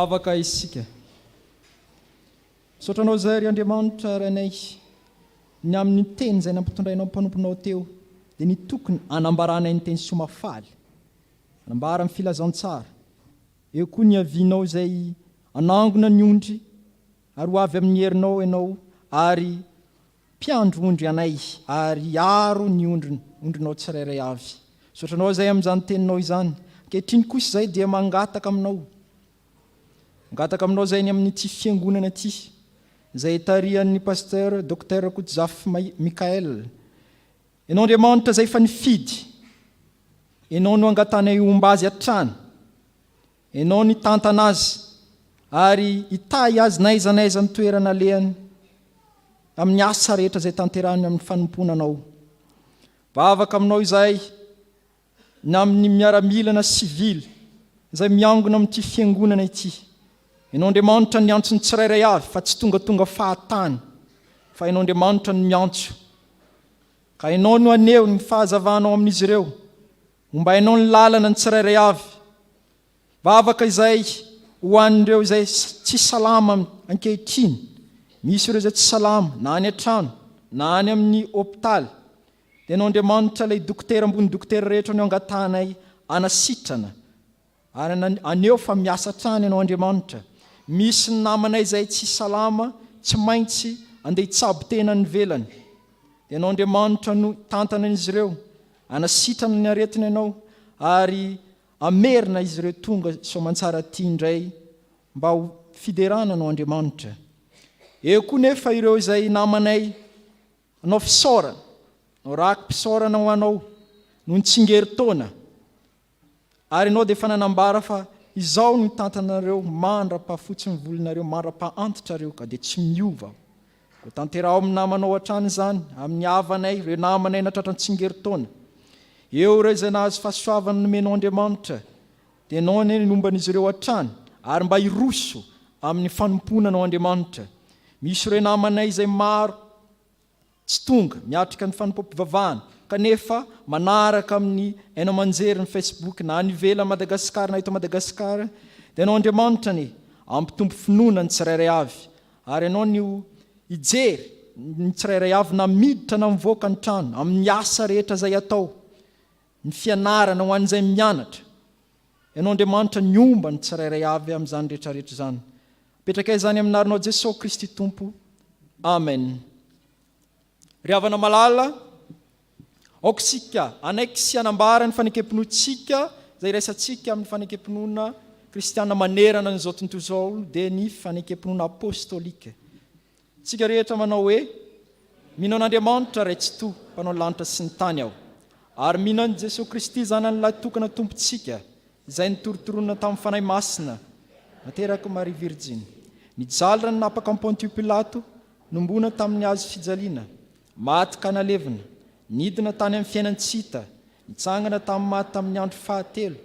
Vavaka isika. Sotranao zay ry Andriamanitra ranay, ny amin'ny teny izay nampitondrainao mpanomponao teo, dia ny tokony anambaranay ny teny somafaly, anambara amin'ny filazantsara. Eo koa ny avianao izay anangona ny ondry, ary ho avy amin'ny herinao ianao, ary mpiandro ondry anay, ary aro ny ondrinao tsirairay avy. Sotranao zay amin'izany teninao izany. Ankehitriny kosa zay dia mangataka aminao. Mangataka aminao zay ny amin'ny ty fiangonana ty, izay tarihan'ny pasteur Dr Kotzaf Mikael. Ianao Andriamanitra zay fa nifidy, ianao no angatanay omba azy hatrany, ianao ny tantana azy, ary itahy azy naiza naiza ny toerana lehany amin'ny asa rehetra zay tanterahany amin'ny fanomponanao. Vavaka aminao izay na amin'ny miaramilana sivily izay miangona amin'ity fiangonana ity. Ianao Andriamanitra ny antso ny tsirairay avy, fa tsy tonga fahatany, fa ianao Andriamanitra ny miantso. Ka ianao no aneo ny fahazavanao amin'izy ireo, mba ianao ny lalana ny tsirairay avy. Vavaka izay ho an'ireo izay tsy salama ankehitriny, misy ireo izay tsy salama na any an-trano na any amin'ny hôpitaly, dia ianao Andriamanitra ilay dokotera ambony dokotera rehetra no angatanay anasitrana, ary aneo fa miasa trany ianao Andriamanitra. Misy ny namanay izay tsy salama, tsy maintsy andeha hitsabo tena ny velany, dia ianao Andriamanitra no tantana izy ireo, anasitrana ny aretina ianao, ary amerina izy ireo tonga soamantsara ty indray mba ho fiderana anao Andriamanitra. Eo koa nefa ireo izay namanay anao fisaorana, anao raky mpisaorana ho anao no nitsingerin-taona, ary ianao dia efa nanambara fa izao ny tantanareo mandra-pahafotsy ny volonareo, mandra-pahantotrareo, ka dia tsy miova. Ko tanteraho amin'ny namanao hatrany izany, amin'ny havanay, ireo namanay natratra nitsingerin-taona. Eo ireo izay nahazo fahasoavana nomenao Andriamanitra, dia ianao ny nomban'izy ireo hatrany, ary mba hiroso amin'ny fanomponanao Andriamanitra. Misy ireo namanay izay maro tsy tonga miatrika ny fanompom-pivavahana, kanefa manaraka amin'ny haino aman-jery ny Facebook na any ivelany Madagasikara na eto Madagasikara, dia ianao Andriamanitra ny ampitombo finoana ny tsirairay avy, ary ianao ny hijery ny tsirairay avy na miditra na mivoaka ny trano amin'ny asa rehetra izay atao, ny fianarana ho an'izay mianatra. Ianao Andriamanitra ny omba ny tsirairay avy amin'izany rehetrarehetra izany. Petrakay izany amin'ny naranao Jesosy Kristy Tompo. Amen. Ry havana malala, aoka sika anaiky sy anambara ny fanekempinoantsika izay raisantsika amin'ny fanekempinoana kristiana manerana n'izao tontolo izao, dia ny fanekempinoana apôstôlika. Tsika rehetra manao hoe mino an'Andriamanitra ray tsy to, mpanao lanitra sy ny tany aho, ary mino an'i Jesosy Kristy zanan'ilay tokana tompontsika, izay nitorotoronana tamin'ny fanahy masina, nateraka Maria Virgine, nijaly raha napaka amin'ny Pontio Pilato, nombona tamin'ny hazo fijaliana, maty ka nalevina, nidina tany amin'ny fiainantsita, nitsangana tamin'ny maty tamin'ny andro fahatelo,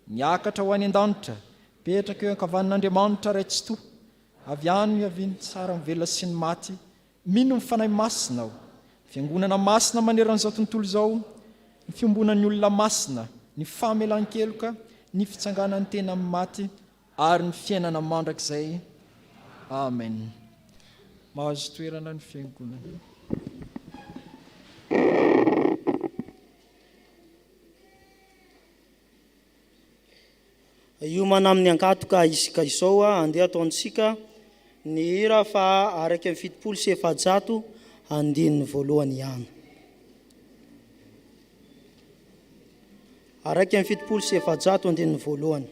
niakatra ho any an-danitra, petraka eo ankavanan'Andriamanitra ray tsy to, avy any miaviany tsara mivelona sy ny maty, mino ny fanahy masina aho. Fiangonana masina maneran'izao tontolo izao, ny fiombonan'ny olona masina, ny famelan-keloka, ny fitsanganan'ny tena amin'ny maty, ary ny fiainana mandrakizay. Amen. Mahazo toerana ny fiangonana. Io manamin'ny ankatoka isika izao andeha ataontsika ny hira fa araky amin'ny fitopolo sy efajato andininy voalohany ihany. Araky amin'ny fitopolo sy efajato andininy voalohany.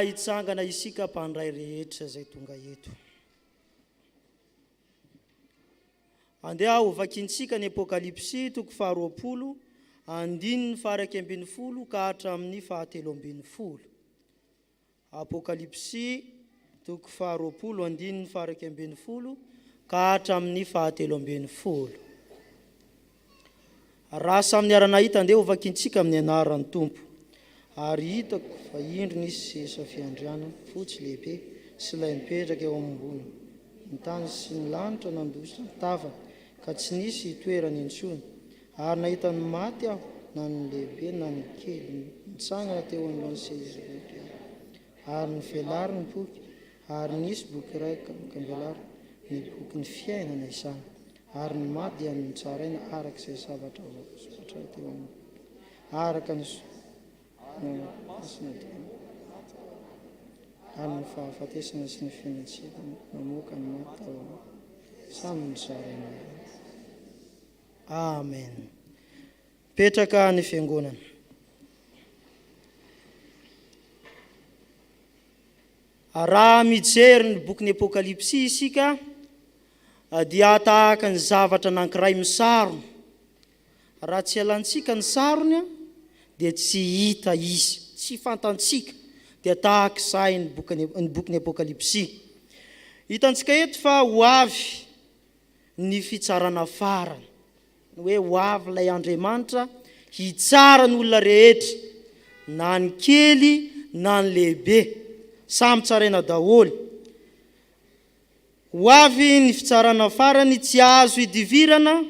dia hitsangana isika mpandray rehetra zay tonga eto. Andeha ho vakintsika ny Apokalipsy toko 20 andininy 1 ka hatramin'ny 7. Apokalipsy toko 20 andininy 1 ka hatramin'ny 7. Raha samy niara-nahita andeha ho vakintsika amin'ny anaran'ny Tompo. Ary hitako fa indro nisy seza fiandrianana fotsy lehibe sy ilay mipetraka eo ambony. Ny tany sy ny lanitra nandositra tava ka tsy nisy toerana intsony. Ary nahita ny maty aho, na ny lehibe na ny kely, mitsangana teo anoloan'ny seza lehibe. Ary ny velary ny boky, ary nisy boky iray kambelara, ny boky ny fiainana izany. Ary ny maty dia nitsaraina araka izay zavatra soratra teo aminy. Araka ny ary ny fahafatesana sy ny finantsika mamoaka ny maty tao samy nitsaraina. Amen. Petraka ny fiangonana. Raha mijery ny boky ny Apokalipsy isika dia tahaka ny zavatra anankiray misarona. Raha tsy alantsika ny sarony dia tsy hita izy, tsy fantantsika, dia tahaka izay ny boky ny Apokalipsy. Hitantsika eto fa ho avy ny fitsarana farany, hoe ho avy ilay Andriamanitra hitsara ny olona rehetra, na ny kely na ny lehibe, samy tsaraina daholo. Ho avy ny fitsarana farany, tsy azo hidivirana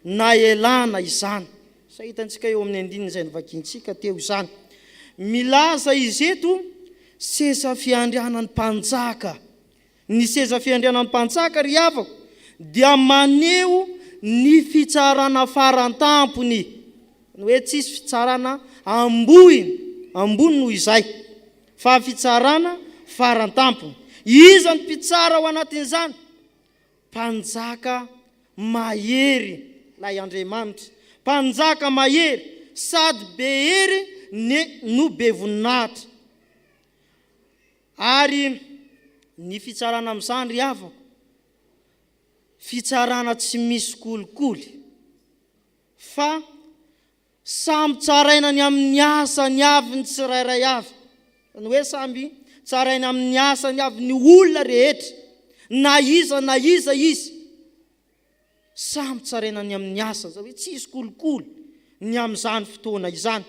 na elana izany. Sa hitantsika eo amin'ny andininy izay nivakintsika teo izany. Milaza izy eto seza fiandrianan'ny mpanjaka. Ny seza fiandrianan'ny mpanjaka ry havako dia maneho ny fitsarana faran-tampony. Hoe tsisy fitsarana ambony noho izay, fa fitsarana faran-tampony. Iza ny mpitsara ao anatin'izany? Mpanjaka mahery lay Andriamanitra. Mpanjaka mahery sady be hery no be voninahitra. Ary ny fitsarana amin'izany ry havako, fitsarana tsy misy kolikoly, fa samy tsaraina ny amin'ny asany avy ny tsirairay avy. Ny hoe samby tsaraina amin'ny asany avy ny olona rehetra, na iza izy, samy tsaraina ny amin'ny asany. Hoe tsy misy kolikoly ny amin'izany fotoana izany.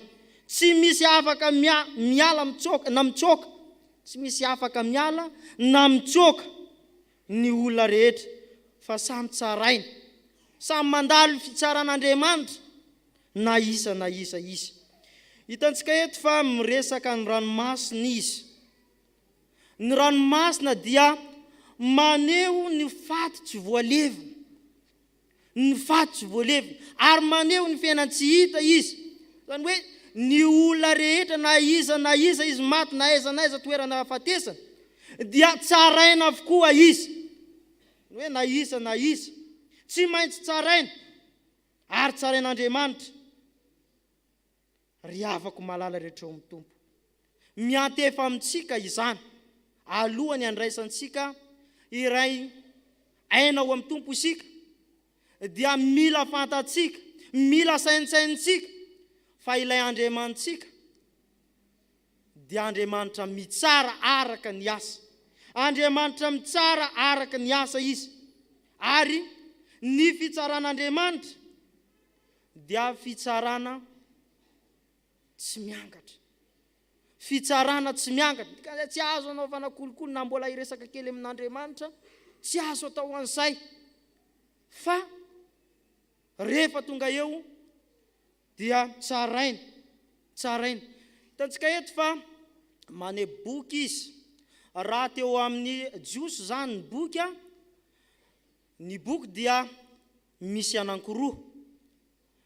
Tsy misy afaka miala na mitsoka, tsy misy afaka miala na mitsoka ny olona rehetra, fa samy tsaraina, samy mandalo fitsaran'Andriamanitra na iza izy. Hitantsika eto fa miresaka ny ranomasina izy. Ny ranomasina dia maneho ny faty tsy voalevina, ny faty tsy voalevina, ary maneho ny fiainana tsy hita izy. Zany hoe ny olona rehetra na iza izy maty, na aiza toerana hafatesana, dia tsaraina avokoa izy. Hoe na iza, tsy maintsy tsaraina, ary tsarain'Andriamanitra. Ry havako malala rehetra eo amin'ny Tompo, miantefa amintsika izany, alohany andraisantsika iray aina ao amin'ny Tompo isika, dia mila fantatsika, mila saintsaintsika fa ilay Andriamanitsika dia Andriamanitra mitsara araka ny asa. Andriamanitra mitsara araka ny asa izy. Ary ny fitsaran'Andriamanitra dia fitsarana tsy miangatra. Fitsarana tsy miangatra. Tsy azo anaovana kolikoly na mbola hiresaka kely amin'Andriamanitra, tsy azo atao an'izay. Fa rehefa tonga eo dia tsaraina. Hitantsika eto fa maneho boky izy. Raha teo amin'ny jiosy zany ny boky, ny boky dia misy anankiroa.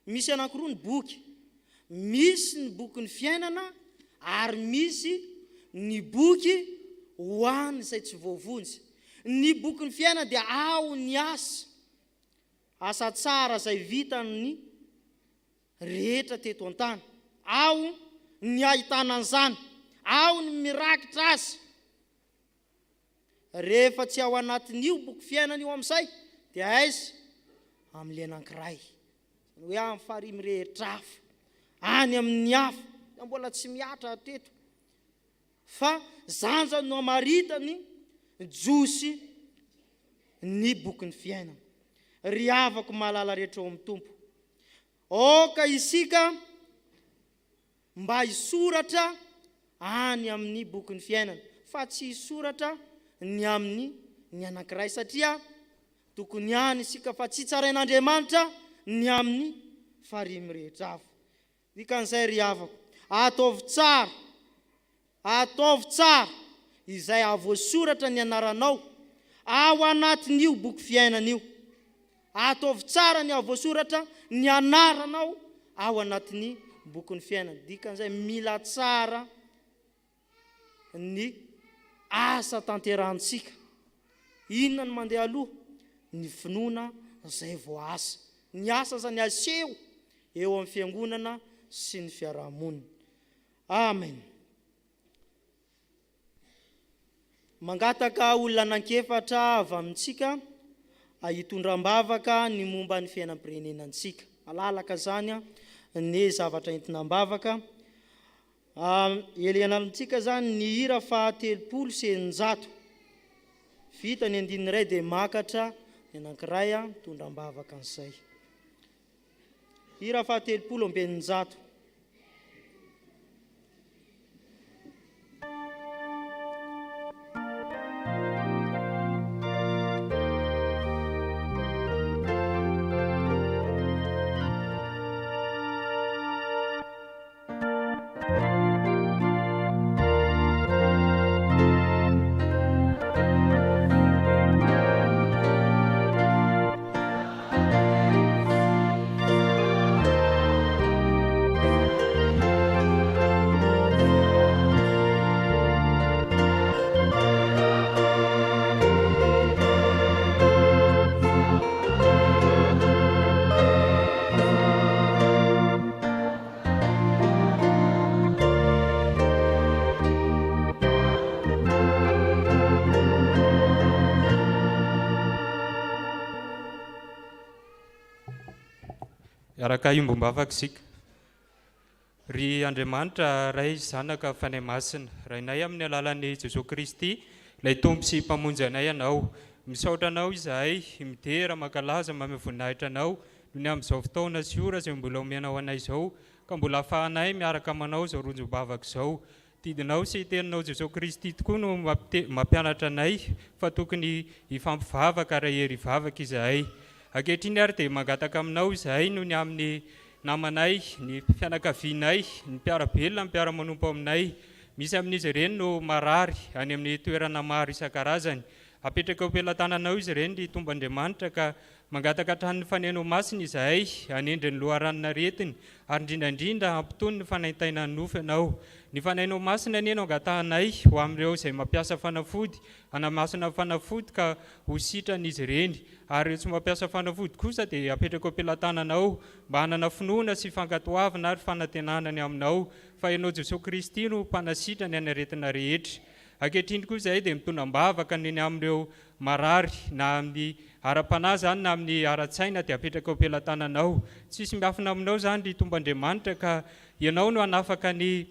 Misy anankiroa ny boky. Misy ny boky ny fiainana, ary misy ny boky ho an'ny izay tsy voavonjy. Ny boky ny fiainana dia ao ny asa tsara izay vitan'ny rehetra teto an-tany. Ao ny ahitana an'izany. ao ny mirakitra azy. Rehefa tsy ao anatin'io boky fiainana io amin'izay dia aiza amin'ilay anankiray, hoe amin'ny farihy mirehetra hafa, any amin'ny hafa, mbola tsy miatra teto, fa zanja no amaritany josy ny boky ny fiainana. Ry havako mahalala rehetra ao amin'ny tompo, oka isika mba hisoratra any amin'ny boky ny fiainana, fa tsy hisoratra ny amin'ny ny anankiray, satria tokony any isika fa tsy tsarain'Andriamanitra ny amin'ny farihy mirehetra hafa. Dikan'izay ry havako, ataovy tsara izay avoasoratra ny anaranao ao anatin'io boky fiainana io. Ataovy tsara ny avoasoratra ny anaranao ao anatin'ny boky ny fiainana. Dikan'izay mila tsara ny asa tanterahantsika. Inona no mandeha aloha? Ny finoana izay voasa, ny asa zany aseho eo amin'ny fiangonana sy ny fiarahamonina. Amen. Mangataka olona anankefatra avy amintsika hitondram-bavaka ny momba ny fiainam-pirenenantsika. Malalaka zany ny zavatra entinam-bavaka. Elianantsika zany ny hira 300 vita ny andiniray dia makatra ny anankiray mitondram-bavaka an'izay. Hira 300. Araka iombom-bavaka isika. Ry Andriamanitra ray zanaka fanahy masina, rainay amin'ny alalan'i Jesosy Kristy, ilay tompo sy mpamonjy anay anao. Misaotra anao izahay, midera mankalaza mamy voninahitra anao, ny amin'izao fotoana sy ora izay mbola omenao anay izao, ka mbola ahafahanay miaraka amanao izao ronjom-bavaka izao. Tidinao sy teninao Jesosy Kristy tokoa no mampianatra anay fa tokony hifampivavaka raha hery hivavaka izahay. Ankehitriny ary dia mangataka aminao izahay no ny amin'ny namanay, ny fianakavianay, ny mpiarabelona, ny mpiaramanompo aminay. Misy amin'izy ireny no marary any amin'ny toerana maro isan-karazany. Apetraka am-pelantananao izy ireny ny tomb'Andriamanitra, ka mangataka hatramin'ny fanenao masina izahay hanendry ny loharanona retiny, ary indrindrandrindra ampitony ny fanaintaina ny nofy ianao. Ny fanainao masina neno angatahanay ho amin'ireo izay mampiasa fanafody, hanamasina fanafody ka ho sitran'izy ireny, ary tsy mampiasa fanafody kosa dia apetraka am-pelantananao mba hanana finoana sy fankatoavana ary fanantenanany aminao, fa ianao Jesosy Kristy no mpanasitrany any aretina rehetra. Ankehitriny koa izahay dia mitondram-bavaka ny amin'ireo marary, na amin'ny ara-panahy zany na amin'ny ara-tsaina, dia apetraka am-pelantananao. Tsisy miafina aminao zany ry tomb'Andriamanitra, ka ianao no hanafaka ny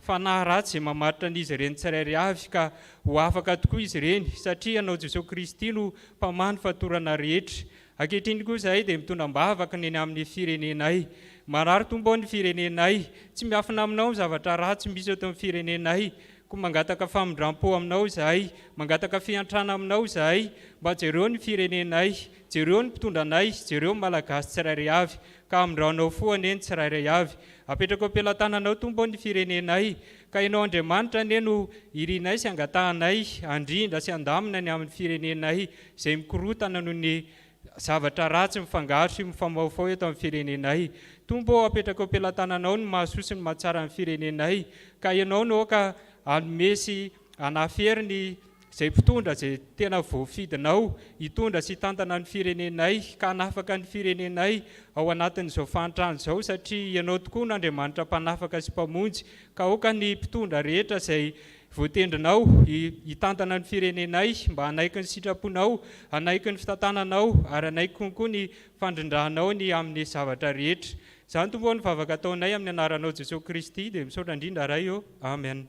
fanahy ratsy izay mamaritra an'izy ireny tsirairay avy, ka ho afaka tokoa izy ireny, satria ianao Jesosy Kristy no mpamany fatorana rehetra. Ankehitriny koa izahay dia mitondram-bavaka ny amin'ny firenenay. Marary tombo ny firenenay, tsy miafina aminao zavatra ratsy misy eto amin'ny firenenay, ko mangataka famindram-po aminao izahay, mangataka fiantrana aminao izahay, mba jereo ny firenenay, jereo ny mpitondra anay, jereo malagasy tsirairay avy, ka amindraonao foana eny tsirairay avy. Apetraka am-pelantananao tombo ny firenenay, ka ianao Andriamanitra neno irinay sy angatahanay, andrindra sy andamina ny amin'ny firenenay izay mikorotana noho ny zavatra ratsy mifangaro sy mifamaofao eto amin'ny firenenay. Tombo apetraka am-pelantananao ny mahasoa sy ny mahatsara amin'ny firenenay, ka ianao no ka hanome sy hanafery ny izay mpitondra izay tena voafidinao hitondra sy hitantana ny firenenay ka hanafaka ny firenenay ao anatin'izao fahantrano izao, satria ianao tokoa n'Andriamanitra mpanafaka sy mpamonjy, ka aoka ny mpitondra rehetra izay voatendrinao hitantana ny firenenay mba hanaiky ny sitraponao, hanaiky ny fitantananao, ary hanaiky konkoa ny fandrindrahanao ny amin'ny zavatra rehetra. Izany tompo ny vavaka ataonay amin'ny anaranao Jesosy Kristy dia misaotra indrindra ray eo. Amen.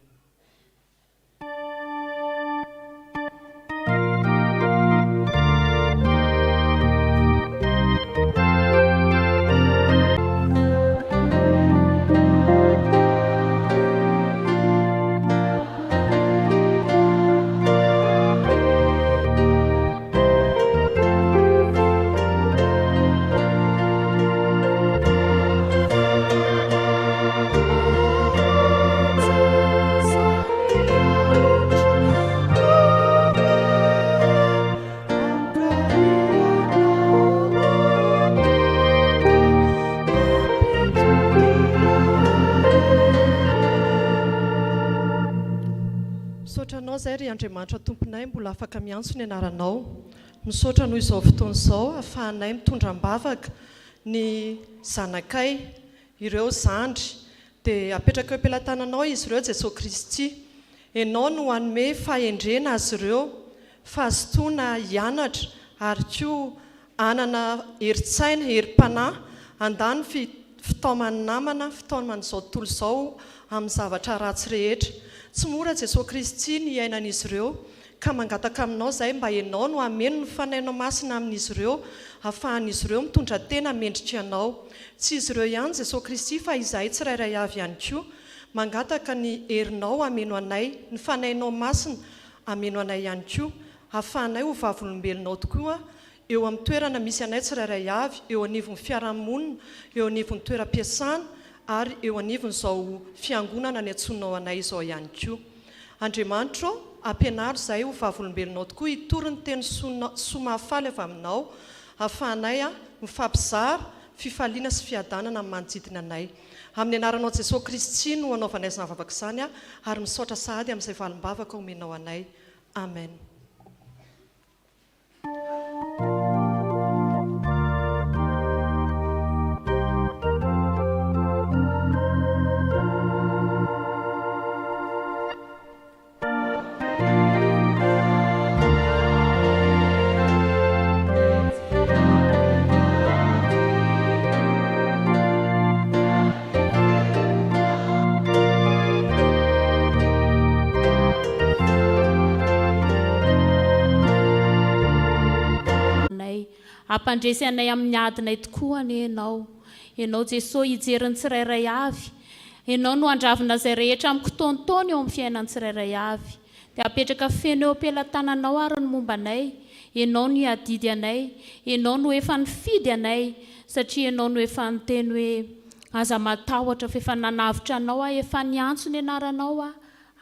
Zay ry Andriamanitra tomponay, mbola afaka miantso ny anaranao. Misaotra noho izao fotoana izao ahafahanay mitondra mbavaka ny zanakay, ireo zandry, dia apetraka eo am-pelatananao izy ireo Jesosy Kristy. Ianao no hanome fahendrena azy ireo, fahazotoana hianatra, ary koa anana herin-tsaina, herim-panahy, handany fitaomany namana, fitaoman'izao tontolo izao amin'ny zavatra ratsy rehetra. Tsy mora Jesosy Kristy ny iainan'izy ireo, ka mangataka aminao izay mba ianao no hameno ny fanainao masina amin'izy ireo, ahafahan'izy ireo mitondra tena mendrika anao. Tsy izy ireo ihany Jesosy Kristy fa izahay tsirairay avy ihany koa, mangataka ny herinao hameno anay, ny fanainao masina hameno anay ihany koa, ahafahanay ho vavolombelonao tokoa eo amin'ny toerana misy anay tsirairay avy, eo anivon'ny fiarahamonina, eo anivon'ny toeram-piasana, ary eo anivon'izao fiangonana ny antsonao anay izao ihany koa. Andriamanitra, ampianaro izay ho vavolombelonao tokoa hitory ny teny soa mahafaly avy aminao, ahafahanay mifampizara fifaliana sy fiadanana amin'ny manodidina anay. Amin'ny anaranao Jesosy Kristy no anaovanay izany vavaka izany, ary misaotra sahady amin'izay valim-bavaka omenao anay. Amen. Ampandresy anay amin'ny adinay tokoa ny ianao Jesosy hijeriny tsirairay avy, ianao no andravina izay rehetra amin'ny fotoantaona eo amin'ny fiainan'ny tsirairay avy, dia apetraka feno eo am-pelatananao ary ny momba anay, ianao no hiadidy anay, ianao no efa nifidy anay, satria ianao no efa niteny hoe aza matahotra fa efa nanavitra anao efa niantso ny anaranao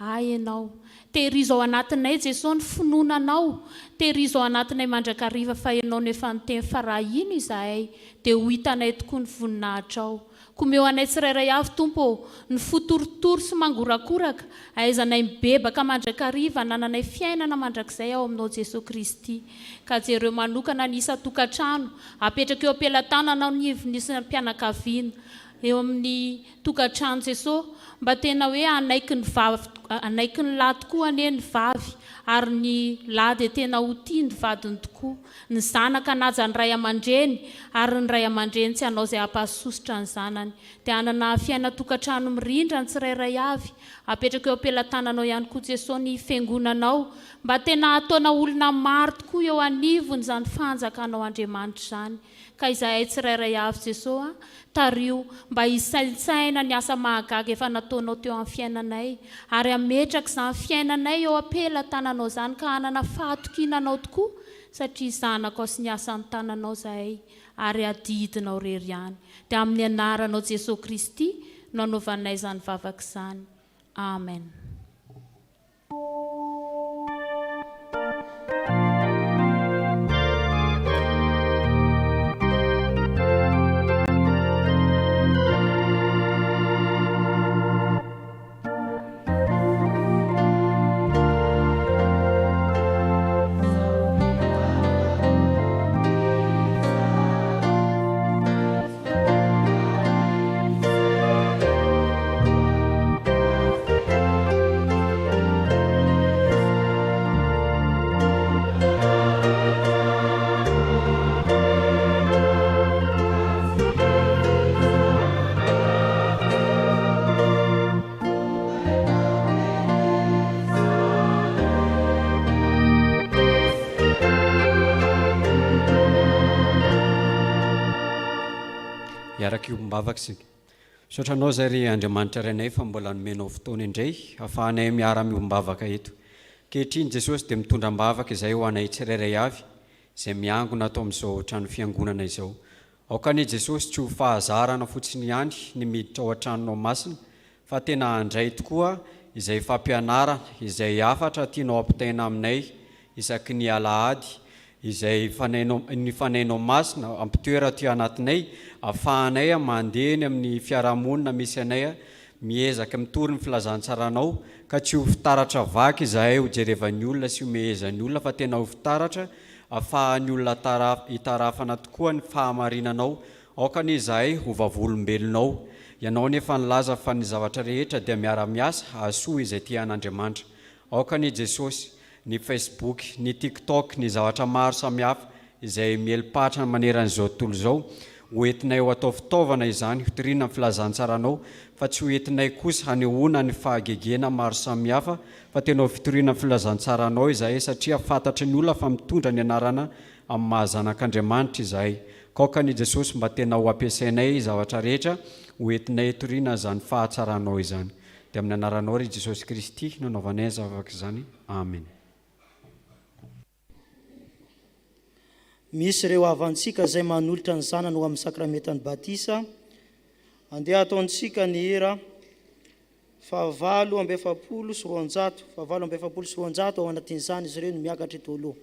ianao. Tehirizo ao anatinay Jesosy ny finoananao, tehirizo ao anatinay mandrakariva fa ianao no efa niteny fa raha ino izahay dia ho hitanay tokoa ny voninahitra ao. Komeo anay tsirairay avy Tompo ny fotorotoro sy mangorakoraka, ahaizanay mibebaka mandrakariva, nananay fiainana mandrakizay ao aminao Jesosy Kristy. Ka jereo manokana ny isa tokantrano, apetraka eo am-pelatanana ny nisy mpianakaviana, eo amin'ny tokantrano Jesosy, mba tena hoe anaiky ny lahy tokoa ane ny vavy, ary ny lahy dia tena ho tia ny vadiny tokoa. Ny zanaka naja ny ray aman-dreny, ary ny ray aman-dreny tsy hanao izay hampahasosotra ny zanany. Dia hanana fiaina tokantrano mirindra ny tsirairay avy, apetraka eo am-pelatananao ihany koa Jesosy ny fiangonanao, mba tena ataona olona maro tokoa eo anivony izany fanjakanao Andriamanitra izany. Ka izahay tsirairay avy Jesosy, tario mba hisaintsaina ny asa mahagaga efa nataonao teo amin'ny fiainanay, ary ametraka izany fiainanay eo am-pelatananao izany, ka hanana fahatokinanao tokoa, satria zanako sy ny asa ny tananao izahay, ary adidinao rery ihany. Dia amin'ny anaranao Jesosy Kristy no anaovanay izany vavaka izany. Amen. miaraka iombavaka sika. Sotranao zay ry Andriamanitra renay fa mbola nomenao fotoana indray ahafahanay miara-miombavaka eto. Kehitriny Jesosy dia mitondram-bavaka izay ho anay tsirairay avy izay miangona atao amin'izao trano fiangonana izao. Aoka ny Jesosy tsy ho fahazarana fotsiny ihany ny miditra ao an-tranonao masina fa tena handray tokoa izay fampianarana izay afatra tianao ampitaina aminay isaky ny alahady izay ny fanainao masina ampitoera ty anatinay ahafahanay mandehany amin'ny fiarahamonina misy anay miezaka mitory ny filazantsaranao ka tsy ho fitaratra vaky izahay ho jerevany olona sy homehezany olona fa tena ho fitaratra ahafahan'ny olona hitarafana tokoa ny fahamarinanao aokany izahay ho vavolombelonao. Ianao nefa nilaza fa ny zavatra rehetra dia miara-miasa ahasoa izay ty an'Andriamanitra. Aokany Jesosy ny Facebook, ny TikTok, ny zavatra maro samihafa izay mielipatra maneran'izao tontolo izao hoentinay ho atao fitaovana izany hitoriana ny filazantsaranao fa tsy hoentinay kosa hanehoana ny fahagegena maro samihafa fa tena ho fitoriana ny filazantsaranao izahay satria fantatry ny olona fa mitondra ny anarana amin'ny mahazanak'Andriamanitra izahay. Kaokany Jesosy mba tena ho ampiasainay zavatra rehetra hoentinay hitoriana izany fahatsaranao izany. Dia amin'ny anaranao ry Jesosy Kristy nanaovanay zavaka izany. Amen. Misy ireo avantsika izay manolotra ny zanany ho amin'ny sakramentany batisa. Andeha ataontsika ny hera 720 ao anatin'izany izy ireo no miakatra eto aloha.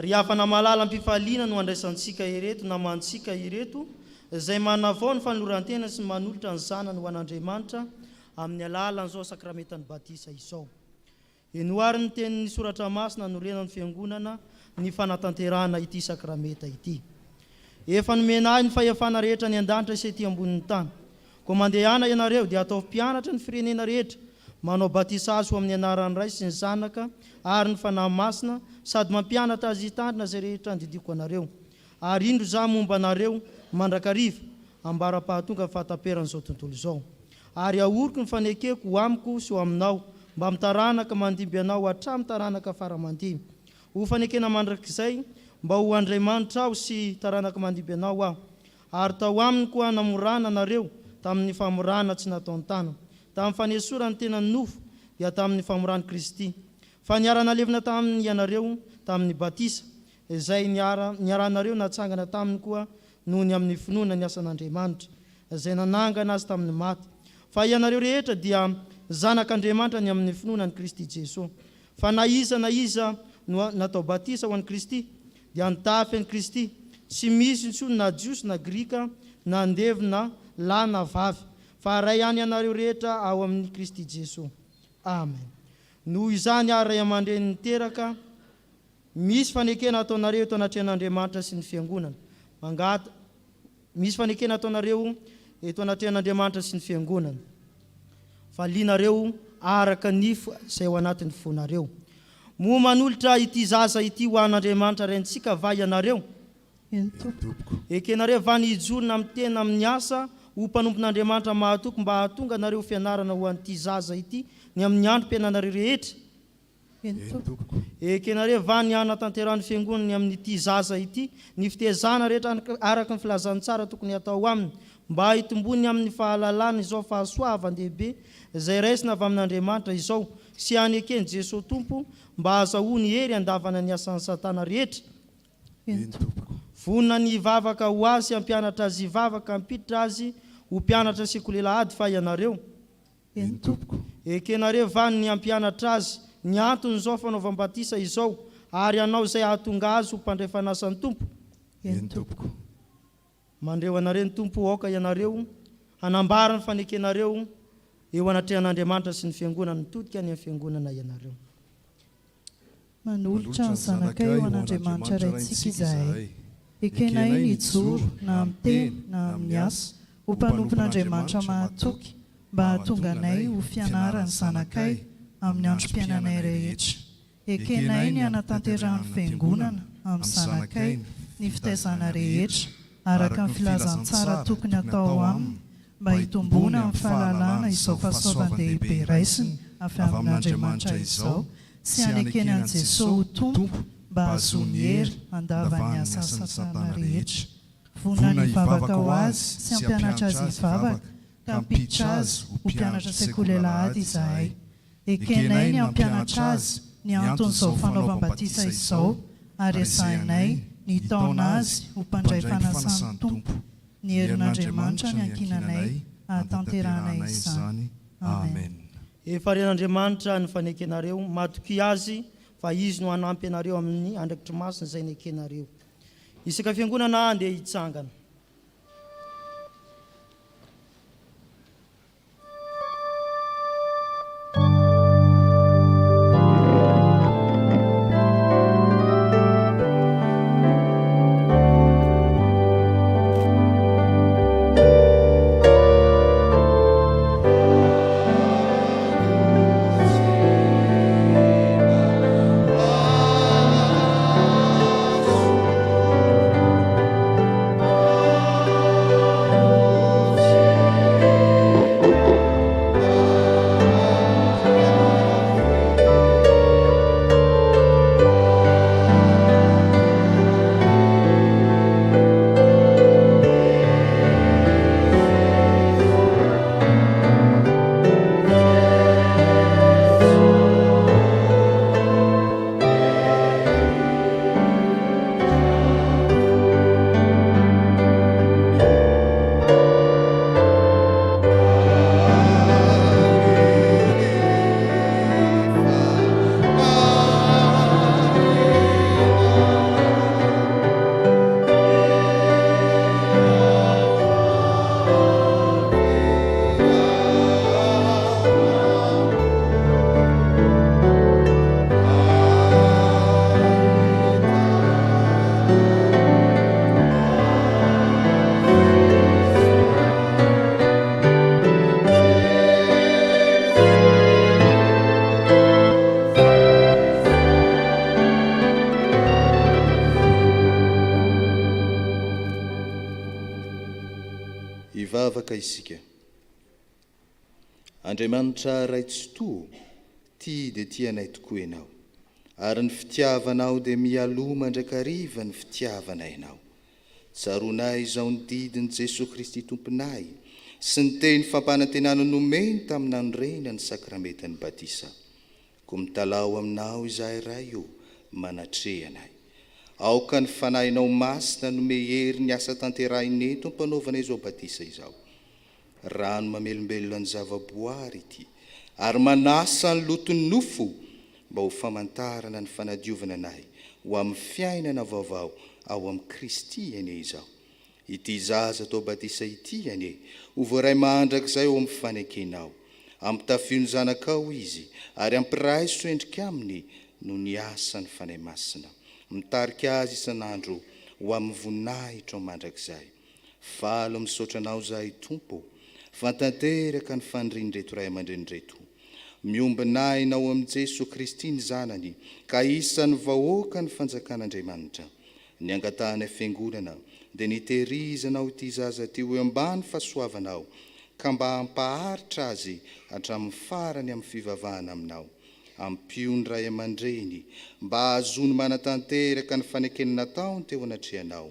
Riafana malala ampifaliana no andraisantsika ireto namantsika ireto izay manavao ny fanolorantena sy manolotra ny zanany ho an'Andriamanitra amin'ny alalan'izao sakramentany batisa izao. Enoary ny tenin'ny soratra masina norenan'ny fiangonana ny fanatanterahana ity sakramenta ity. Efa nomena ahy ny fahefana rehetra ny an-danitra sy ety ambonin'ny tany. Koa mandehana ianareo dia atao mpianatra ny firenena rehetra, manao batisa azy ho amin'ny anaran'ny Ray sy ny Zanaka ary ny fanahy masina, sady mampianatra azy hitandrina izay rehetra andidiko anareo. Ary indro za momba anareo mandrakariva ambara-pahatonga fahataperan'izao tontolo izao. Ary ahoriko ny fanekeko ho amiko sy ho aminao mba mitaranaka mandimby anao hatramin'ny taranaka faramandimy. Ho fanekena mandrakizay mba ho Andriamanitra aho sy taranaka mandimby anao aho. Ary tao aminy koa namorana anareo tamin'ny famorana tsy nataony tanana, tamin'ny fanesorany tena nofo dia tamin'ny famorany Kristy. Fa niarana levina tamin'ny ianareo tamin'ny batisa izay niaranareo natsangana taminy koa noho ny amin'ny finoana ny asan'Andriamanitra izay nanangana azy tamin'ny maty. Fa ianareo rehetra dia zanak'Andriamanitra ny amin'ny finoana ny Kristy Jesosy. Fa na iza no natao batisa ho an'i Kristy dia nitafy an'i Kristy. Tsy misy intsony na jiosy na grika na andevy na lahy na vavy fa ray ihany ianareo rehetra ao amin'ny Kristy Jesosy. Amen. Noho izany ary Ray aman-dreny niteraka, misy fanekena ataonareo eto anatrehan'Andriamanitra sy ny fiangonana. Misy fanekena ataonareo eto anatrehan'Andriamanitra sy ny fiangonana. Falianareo araka ny izay ao anatin'ny fonareo. Mo manolotra ity zaza ity ho an'Andriamanitra rentsika va ianareo. Ekenareo va nijorona amin'ny tena amin'ny asa ho mpanompon'Andriamanitra mahatoko mba hahatonga nareo fianarana ho an'ity zaza ity ny amin'ny androm-piainanareo rehetra. ekenareo va ny anatanterahny fiangonany amin'n'ity zaza ity ny fitezana rehetra araka ny filazany tsara tokony atao aminy mba hitombony amin'ny fahalalana izao fahasoavan-dehibe izay raisina avy amin'Andriamanitra izao sy any ekeny Jesosy Tompo mba azahoany hery andavana ny asan'ny satana rehetra. Vonina ny vavaka ho azy ampianatra azy vavaka ampiditra azy ho mpianatra sekolelahady fa ianareo. Ekenareo va ny ampianatra azy ny antony izao fanaovam-batisa izao ary anao izay ahatonga azy ho mpandray fanasan'ny Tompo. Mandreo anareo ny Tompo aoka ianareo hanambara ny fanekenareo eo anatrehan'Andriamanitra sy ny fiangonana mitodika ny fiangonana ianareo. Manolotra ny zanakay eo an'Andriamanitra raintsika izahay. Ekenay ny joro na amin'ny teny na amin'ny asa ho mpanompon'Andriamanitra mahatoky mba hahatonga anay ho fianarany zanakay amin'ny androm-piainanay rehetra. Ekenay ny anatanterahany fiangonana amin'ny zanakay ny fitaizana rehetra araka ny filazantsara tokony atao aminy mba hitombona amin'ny fahalalana izao fahasoavan-dehibe raisiny avy amin'Andriamanitra izao sy anekeny an' Jesosy ho Tompo mba hahazoany hery andavany asa satana rehetra. Vonina ny vavaka ho azy sy ampianatra azy hivavaka ka ampiditra azy ho mpianatra sekolelahady izahay. Ekenay ny ampianatra azy ny anton'izao fanaovam-batisa izao ary esahinay ny taona azy ho mpandray fanasan'ny Tompo. Ny herin'Andriamanitra ny ankinanay ahatanteranay izany. Amen. Efa ren'Andriamanitra ny fanekenareo matoky azy fa izy no hanampy anareo amin'ny andraikitry masina izay nekenareo. Isaka fiangonana andeha hitsangana. Ivavaka isika. Andriamanitra raitsotoa, tia dia tianay tokoa ianao, ary ny fitiavanao dia mialoma ndraikariva ny fitiavana ianao. Tsaronay izao ny didin'i Jesosy Kristy Tomponay sy ny teny fampanantenana nomeny tamin'ny rena ny sakramentan'ny batisa. Ko mitalao aminao izahay ray io manatrehanay. Aoka ny fanahinao masina nome hery ny asa tanterahinay eto ampanaovana izao batisa izao. Rano mamelombelona ny zavaboary ity, ary manasa ny loton'ny nofo mba ho famantarana ny fanadiovana anay ho amin'ny fiainana vaovao ao amin'ny Kristy anie izao. Ity zaza tao batisa ity anie ho voaray mandrakizay ao amin'ny fanekenao. Ampitafio ny zanakao izy ary ampiraiso endrika aminy no ny asany fanay masina. Mitarika azy isan'andro ho amin'ny voninahitra ao mandrakizay. Falo misaotranao zahay Tompo, fantanteraka ny faniriany reto ray aman-dreny reto. Miombinay nao amin'i Jesosy Kristy ny zanany, ka isan'ny vahoaka ny fanjakan'Andriamanitra. Ny angatahana fiangonana dia nitehirizanao ity zaza ty ho ambany fahasoavanao, ka mba hampaharitra azy hatramin'ny farany amin'ny fivavahana aminao. ampio ny ray aman-dreny mba ahazony manatanteraka ny fanekeny nataony teo anatrehanao,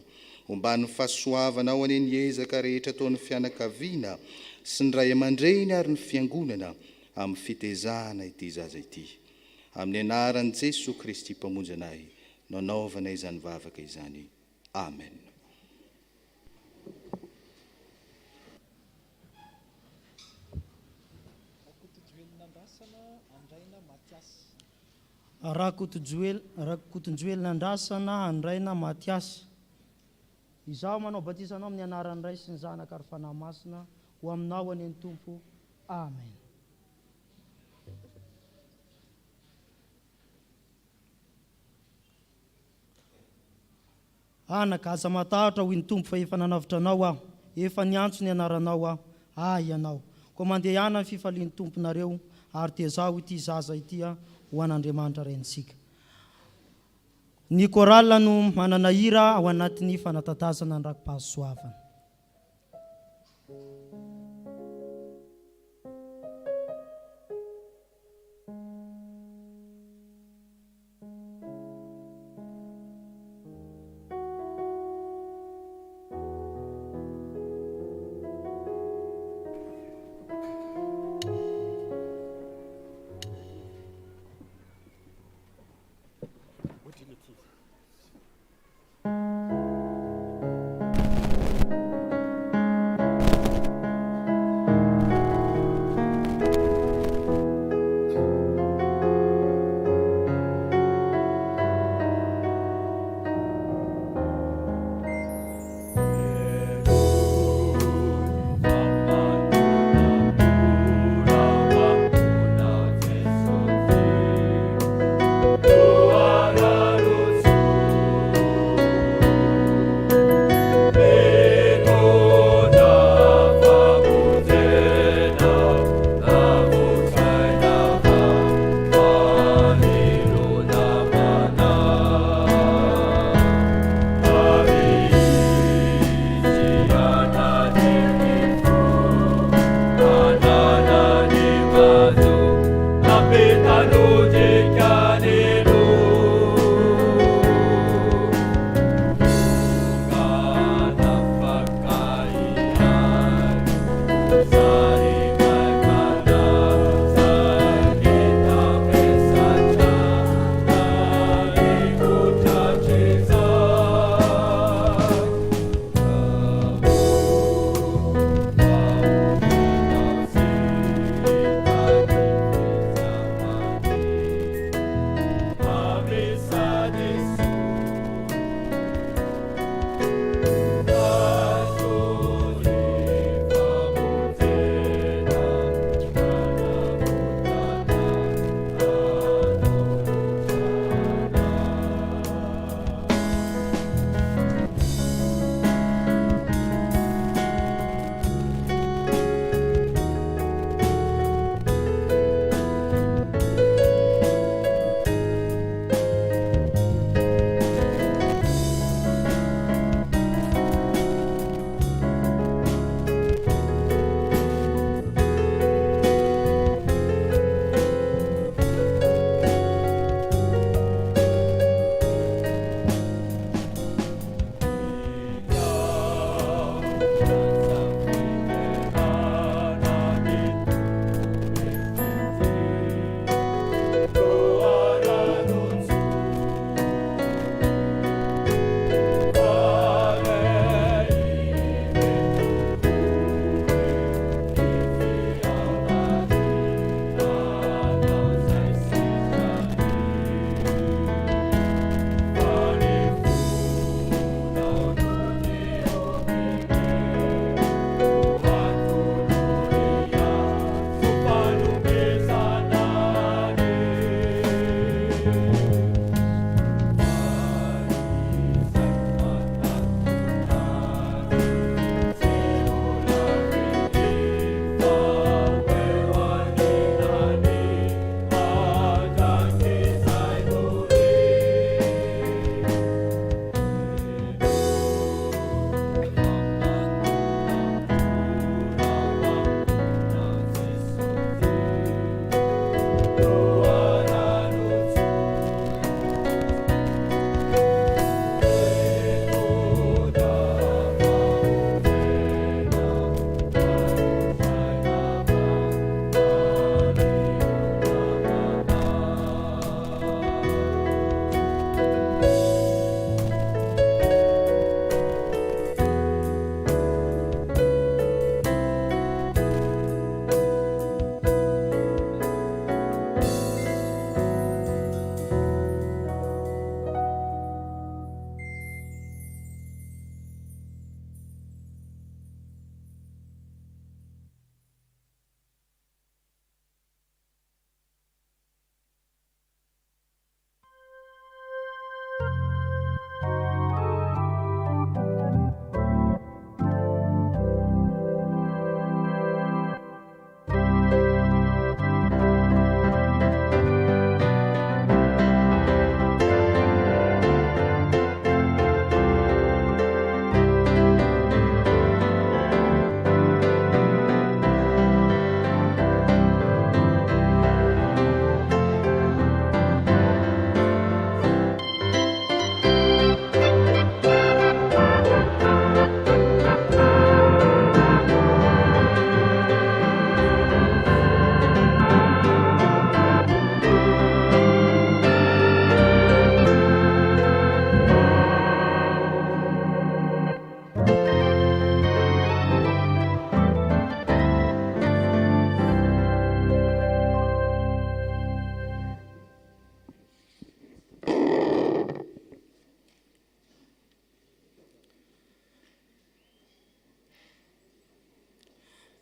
ombany fahasoavanao ane ny ezaka rehetra ataon'ny fianakaviana sy ny ray aman-dreny ary ny fiangonana amin'ny fitezahana ity zaza ity. Amin'ny anaran'i Jesosy Kristy mpamonjy anay no anaovana izany vavaka izany. Amen. Rakotonjoelina andrasana Andraina Matiasy. Izaho manao batisanao amin'ny anaran'ny Ray sy ny Zanaka ary Fanahy Masina ho aminao any ny Tompo. Amen. Anaka aza matahotra hoy ny Tompo fa efa nanavitra anao aho, efa niantso ny anaranao aho, ianao. Koa mandeha ihany amin'ny fifalian'ny Tomponareo ary tezaho ity zaza ity ho an'Andriamanitra renitsika. Ny korala no manana hira ao anatin'ny fanatatazana ny rakim-pahasoavana.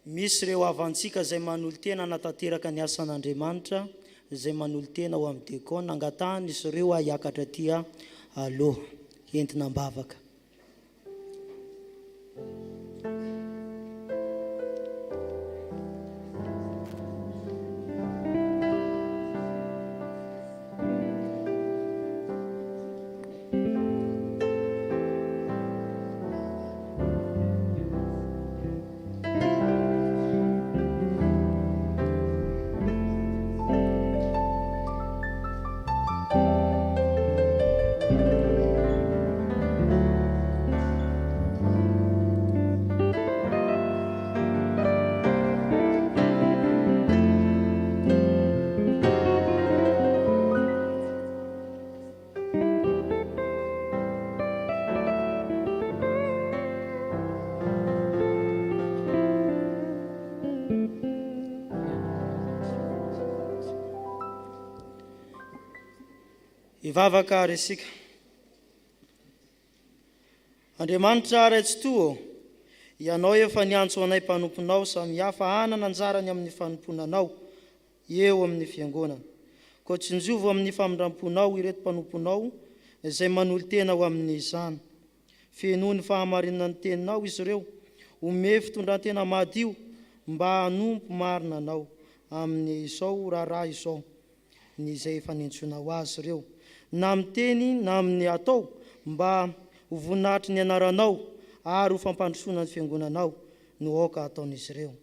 misy ireo avantsika izay manolo tena natateraka ny asan'Andriamanitra izay manolo tena ho amin'ny dekona angatahany izy ireo hiakatra tia aloha entina mbavaka. Ivavaka ary isika. Andriamanitra raitsy to, ianao efa niantso anay mpanomponao samihafa anana anjarany amin'ny fanomponanao eo amin'ny fiangonana. Ko tsy njovo amin'ny famindramponao ireto mpanomponao izay manolo tena ho amin'izany. Fenohy ny fahamarinana ny teninao izy ireo, ome fitondrantena madio mba hanompo marina anao amin'izao raharaha izao ny izay efa nentsonao azy ireo. Na amin'ny teny na amin'ny atao mba ho voninahitry ny anaranao ary ho fampandrosoana ny fiangonanao no aoka ataon'izy ireo.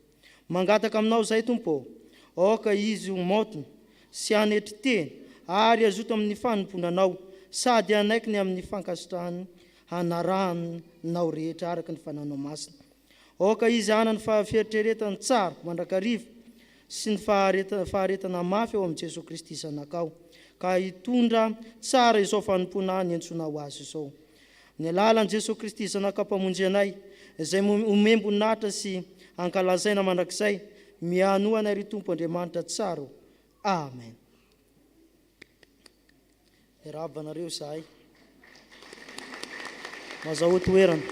Mangataka aminao izay Tompo, aoka izy ho maotona sy hanetry teny ary azoto amin'ny fanomponanao sady hanaiky ny amin'ny fankasitrahany hanarahanao rehetra araka ny fananao masina. Aoka izy hanany fieritreretany tsara mandrakariva sy ny faharetana mafy eo amin'i Jesosy Kristy zanakao, ka hitondra tsara izao fanompona ny entsona ho azy izao. Ny alalan'i Jesosy Kristy zanakao mpamonjy anay, izay omemboninahitra sy ankalazaina mandrakizay, mianoa anay ry Tompo Andriamanitra tsara. Amen. Rabanareo zahay. Mazaho toerana.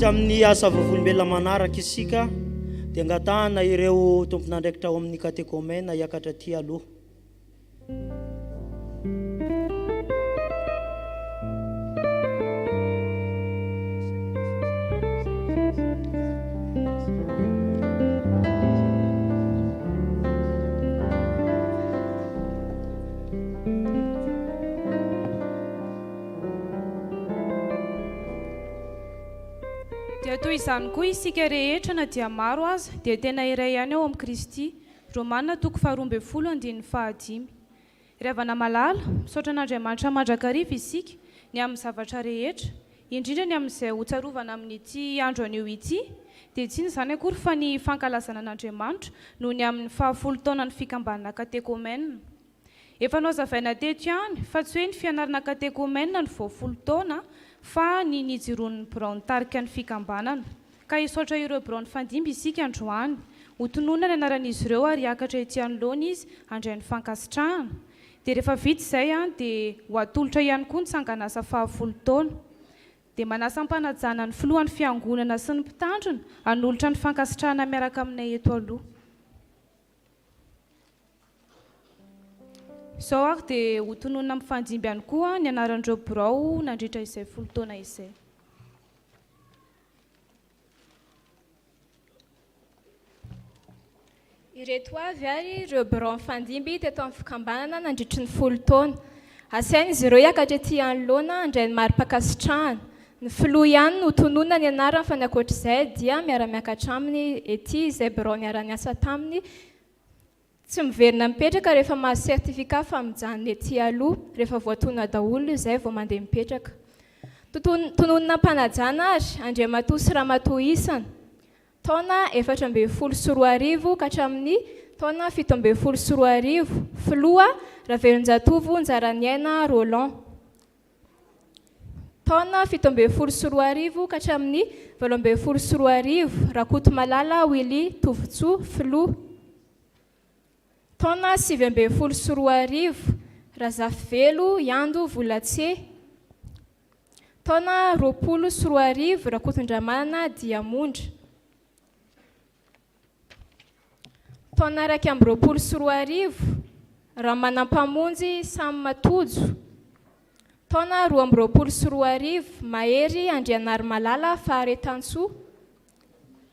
Amin'ny asa vavolombelona manaraka isika dia angatahana ireo tompon'andraikitra ao amin'ny katekômena hiakatra ty aloha. Toy izany koa isika rehetra na dia maro aza dia tena iray ihany ao amin'ny Kristy. Romana 12:15. Revana malala, misaotra an'Andriamanitra mandrakariva isika ny amin'ny zavatra rehetra, indrindra ny amin'izay ho tsarovana amin'ity andro anio ity, dia tsy izany akory fa ny fankalazana an'Andriamanitra no ny amin'ny 10 taona ny fikambanana katekômena. Efa nozavaina teto ihany fa tsy hoe ny fianarana katekômena ny 10 taona fa ny nijiron'ny birao nitarika ny fikambanana, ka isaotra ireo birao nifandimby isika androany, ho tononana ny anaran'izy ireo ary hiakatra ety anoloana izy handray ny fankasitrahana. Dia rehefa vita izay dia ho atolotra ihany koa ny sangan'asa 10 taona. Dia manasa mpanajana ny filohan'ny fiangonana sy ny mpitandrina hanolotra ny fankasitrahana miaraka aminay eto aloha. Izao ary dia ho tononana mifandimby ihany koa ny anaran'ireo birao nandritra izay 10 taona izay. Ireto avy ary ireo birao mifandimby teto amin'ny fikambanana nandritry ny 10 taona. Asain'izy ireo hiakatra ety anoloana handray ny mari-pakasitrahana. Ny filoha ihany no tononana ny anarany fa ny ankoatr'izay dia miara-miakatra aminy ety izay birao niara-niasa taminy. Tsy miverina mipetraka rehefa mahazo sertifika famonjana ety aloha, rehefa voatona daholo izay vao mandeha mipetraka. Tononana mpanajana ary Andriamatoa sy Ramatoa isana. Taona 14 ka hatramin'ny taona 17 filoha Ravelonjatovo Njaraniaina Roland. taona 17 ka hatramin'ny 18 Rakoto Malala Willy Tovitsoa Filoha. Taona 18 Razafivelo Yando Volatse. Taona 20 Rakotondramana Diamondra. Taona 20 Ramanampamonjy Samy Matojo. Taona 20 Mahery Andrianary Malala Faharetantsoa.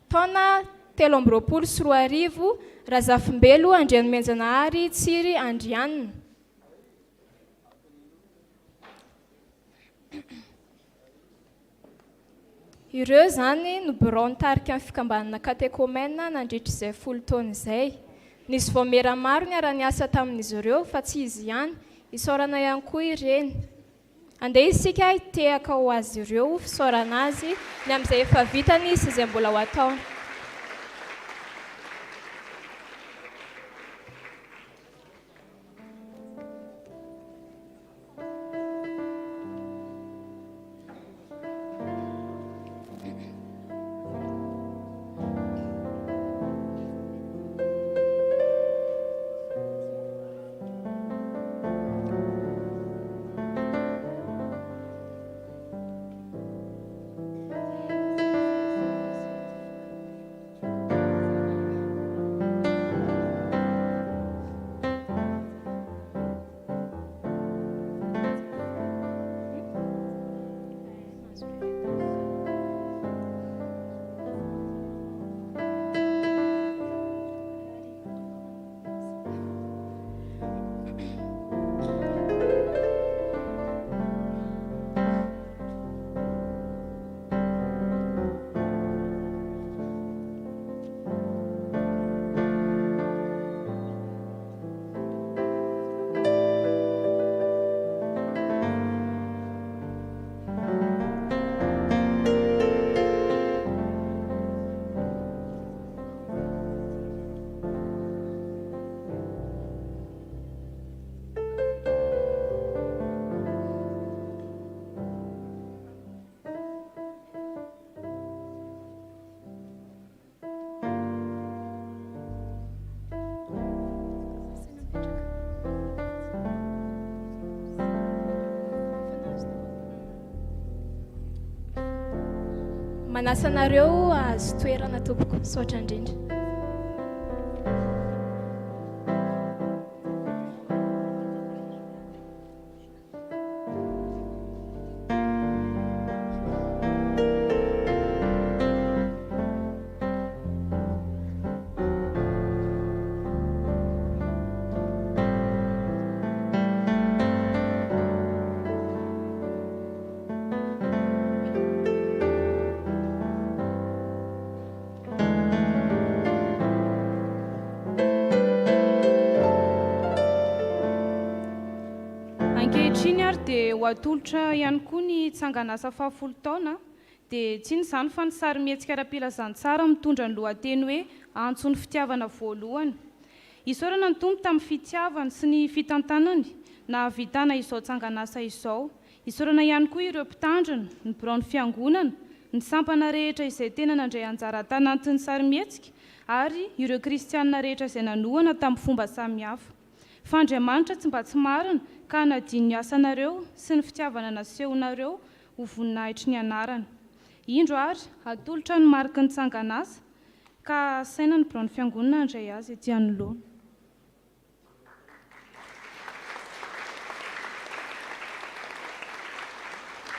Taona 20 Razafimbelo Andrianomenjanahary Tsiry Andrianina. Ireo zany no birao nitarika amin'ny fikambanana katekômena nandritra izay 10 taona izay. Nisy voamera maro niara-niasa tamin'izy ireo fa tsy izy ihany, isaorana ihany koa ireny. Andeha isika hitehaka ho azy ireo fisaorana azy ny amin'izay efa vitany sy izay mbola ho ataony. Manasa anareo azo toerana tompoko, misaotra indrindra. Dia ho atolotra ihany koa ny tsangan'asa 10 taona dia tsy izany fa ny sary mihetsika ara-pilazantsara mitondra ny lohateny hoe antsony fitiavana voalohany. Isaorana ny tompo tamin'ny fitiavany sy ny fitantanany na havitana izao tsangan'asa izao. Isaorana ihany koa ireo mpitandrina, ny biraon'ny fiangonana, ny sampana rehetra izay tena nandray anjara tanantin'ny sary mihetsika ary ireo kristianina rehetra izay nanohana tamin'ny fomba samihafa. Fa Andriamanitra tsy mba tsy marina ka nadiny ny asanareo sy ny fitiavana nasehonareo ho voninahitry ny anarana. Indro ary atolotra ny mariky ny tsangan'asa ka saina ny biraon'ny fiangonana handray azy etỳ anoloana.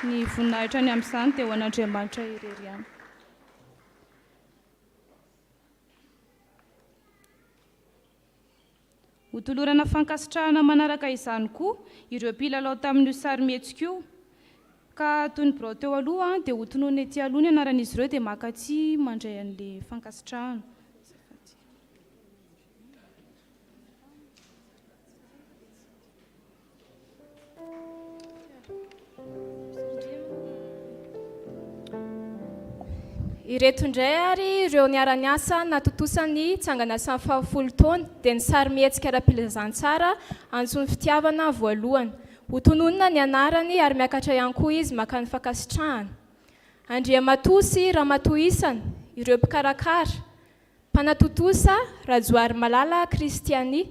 Ny voninahitra ny amin'izany dia ho an'Andriamanitra irery ihany. Ho tolorana fankasitrahana manaraka izany koa ireo mpilalao tamin'io sary mihetsika io ka toy ny birao teo aloha dia ho tonoina etỳ aloha ny anaran'izy ireo dia makatsy mandray an'ilay fankasitrahana. Ireto indray ary ireo niara-niasa natotosany tsangan'asa 10 taona dia ny sary mihetsika ara-pilazantsara antsony fitiavana voalohany. ho tononona ny anarany ary miakatra ihany koa izy maka ny fankasitrahana. Andriamatosy Ramatoisana, ireo mpikarakara, mpanatotosa Rajoary Malala Kristiany,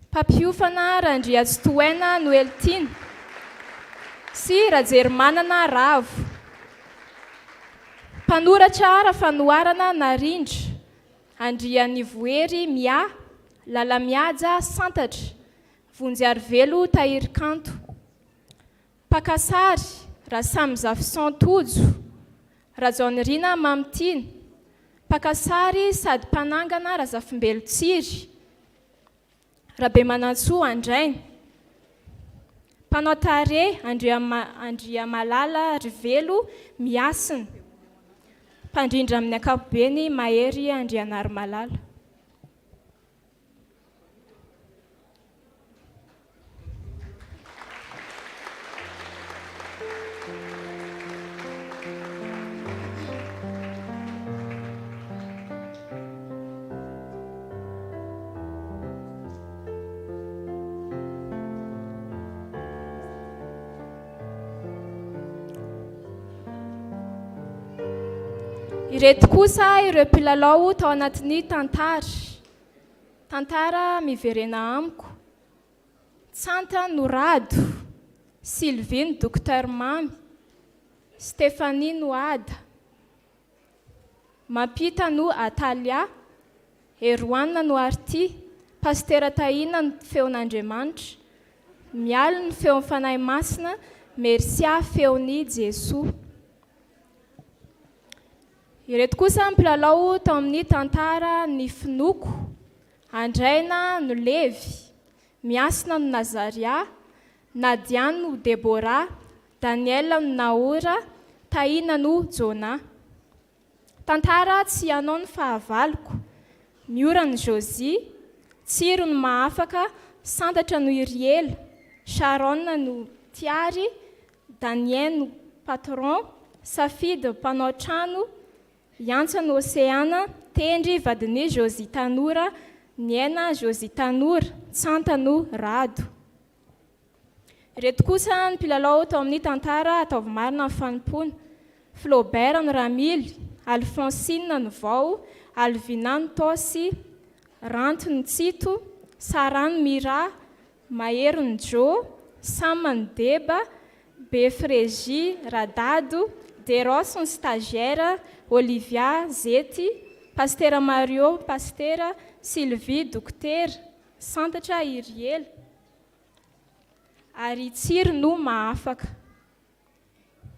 mpampiofana Randriatsitohaina Noeltiny sy Rajerymanana Ravo, mpanoratra Rafanoarana Narindra, Andriany Voery Mia, Lalamiaja Santatra, Vonjyarivelo Tahirikanto, mpakasary Rasamy Zafison Tojo, Rajaonirina Mamitiny, mpakasary sady mpanangana Razafimbelo Tsiry, Rabemanantsoa Andrainy, mpanao tare Andriamalala Rivelo Miasina, mpandrindra amin'ny ankapobeny Mahery Andrianary Malala. Ireto kosa ireo mpilalao tao anatin'ny tantara miverena amiko: Tsanta Norado, Sylvine Docteur Mamy, Stéphanie Noada, Mampita no Atalia, Eroanina no Arty, Pastera Tahina no feon'Andriamanitra, Mialy no feon'ny Fanahy Masina, Mercia feon'ny Jesoa. Ireto kosa mpilalao tao amin'ny tantara ny Finoko: Andraina no Levy, Miasina no Nazaria, Nadiany no Debora, Daniela no Naora, Tahina no Jona. Tantara tsy anao no fahavaloko: Miora no Josie, Tsiro no Mahafaka, Santatra no Iriela, Sharon no Tiary, Danien no Patron, Safidy mpanao trano, Yantsa no Oseana, Tendry vadiny Josie Tanora, Niena Josie Tanora, Tsanta no Rado. Ireto kosa ny mpilalao tao amin'ny tantara ataovy marina amin'ny fanompona: Flaubert no Ramily, Alphonsine no Vao, Alvina no Tosy, Ranto no Tsito, Sara no Mira, Mahery no Jo, Sama no Deba, Befregie Radado, Deros no Stagiaire, Olivia Zety, Pastera Mario Pastera, Sylvie Docteur, Santatra Iriela, ary Tsiro no Mahafaka.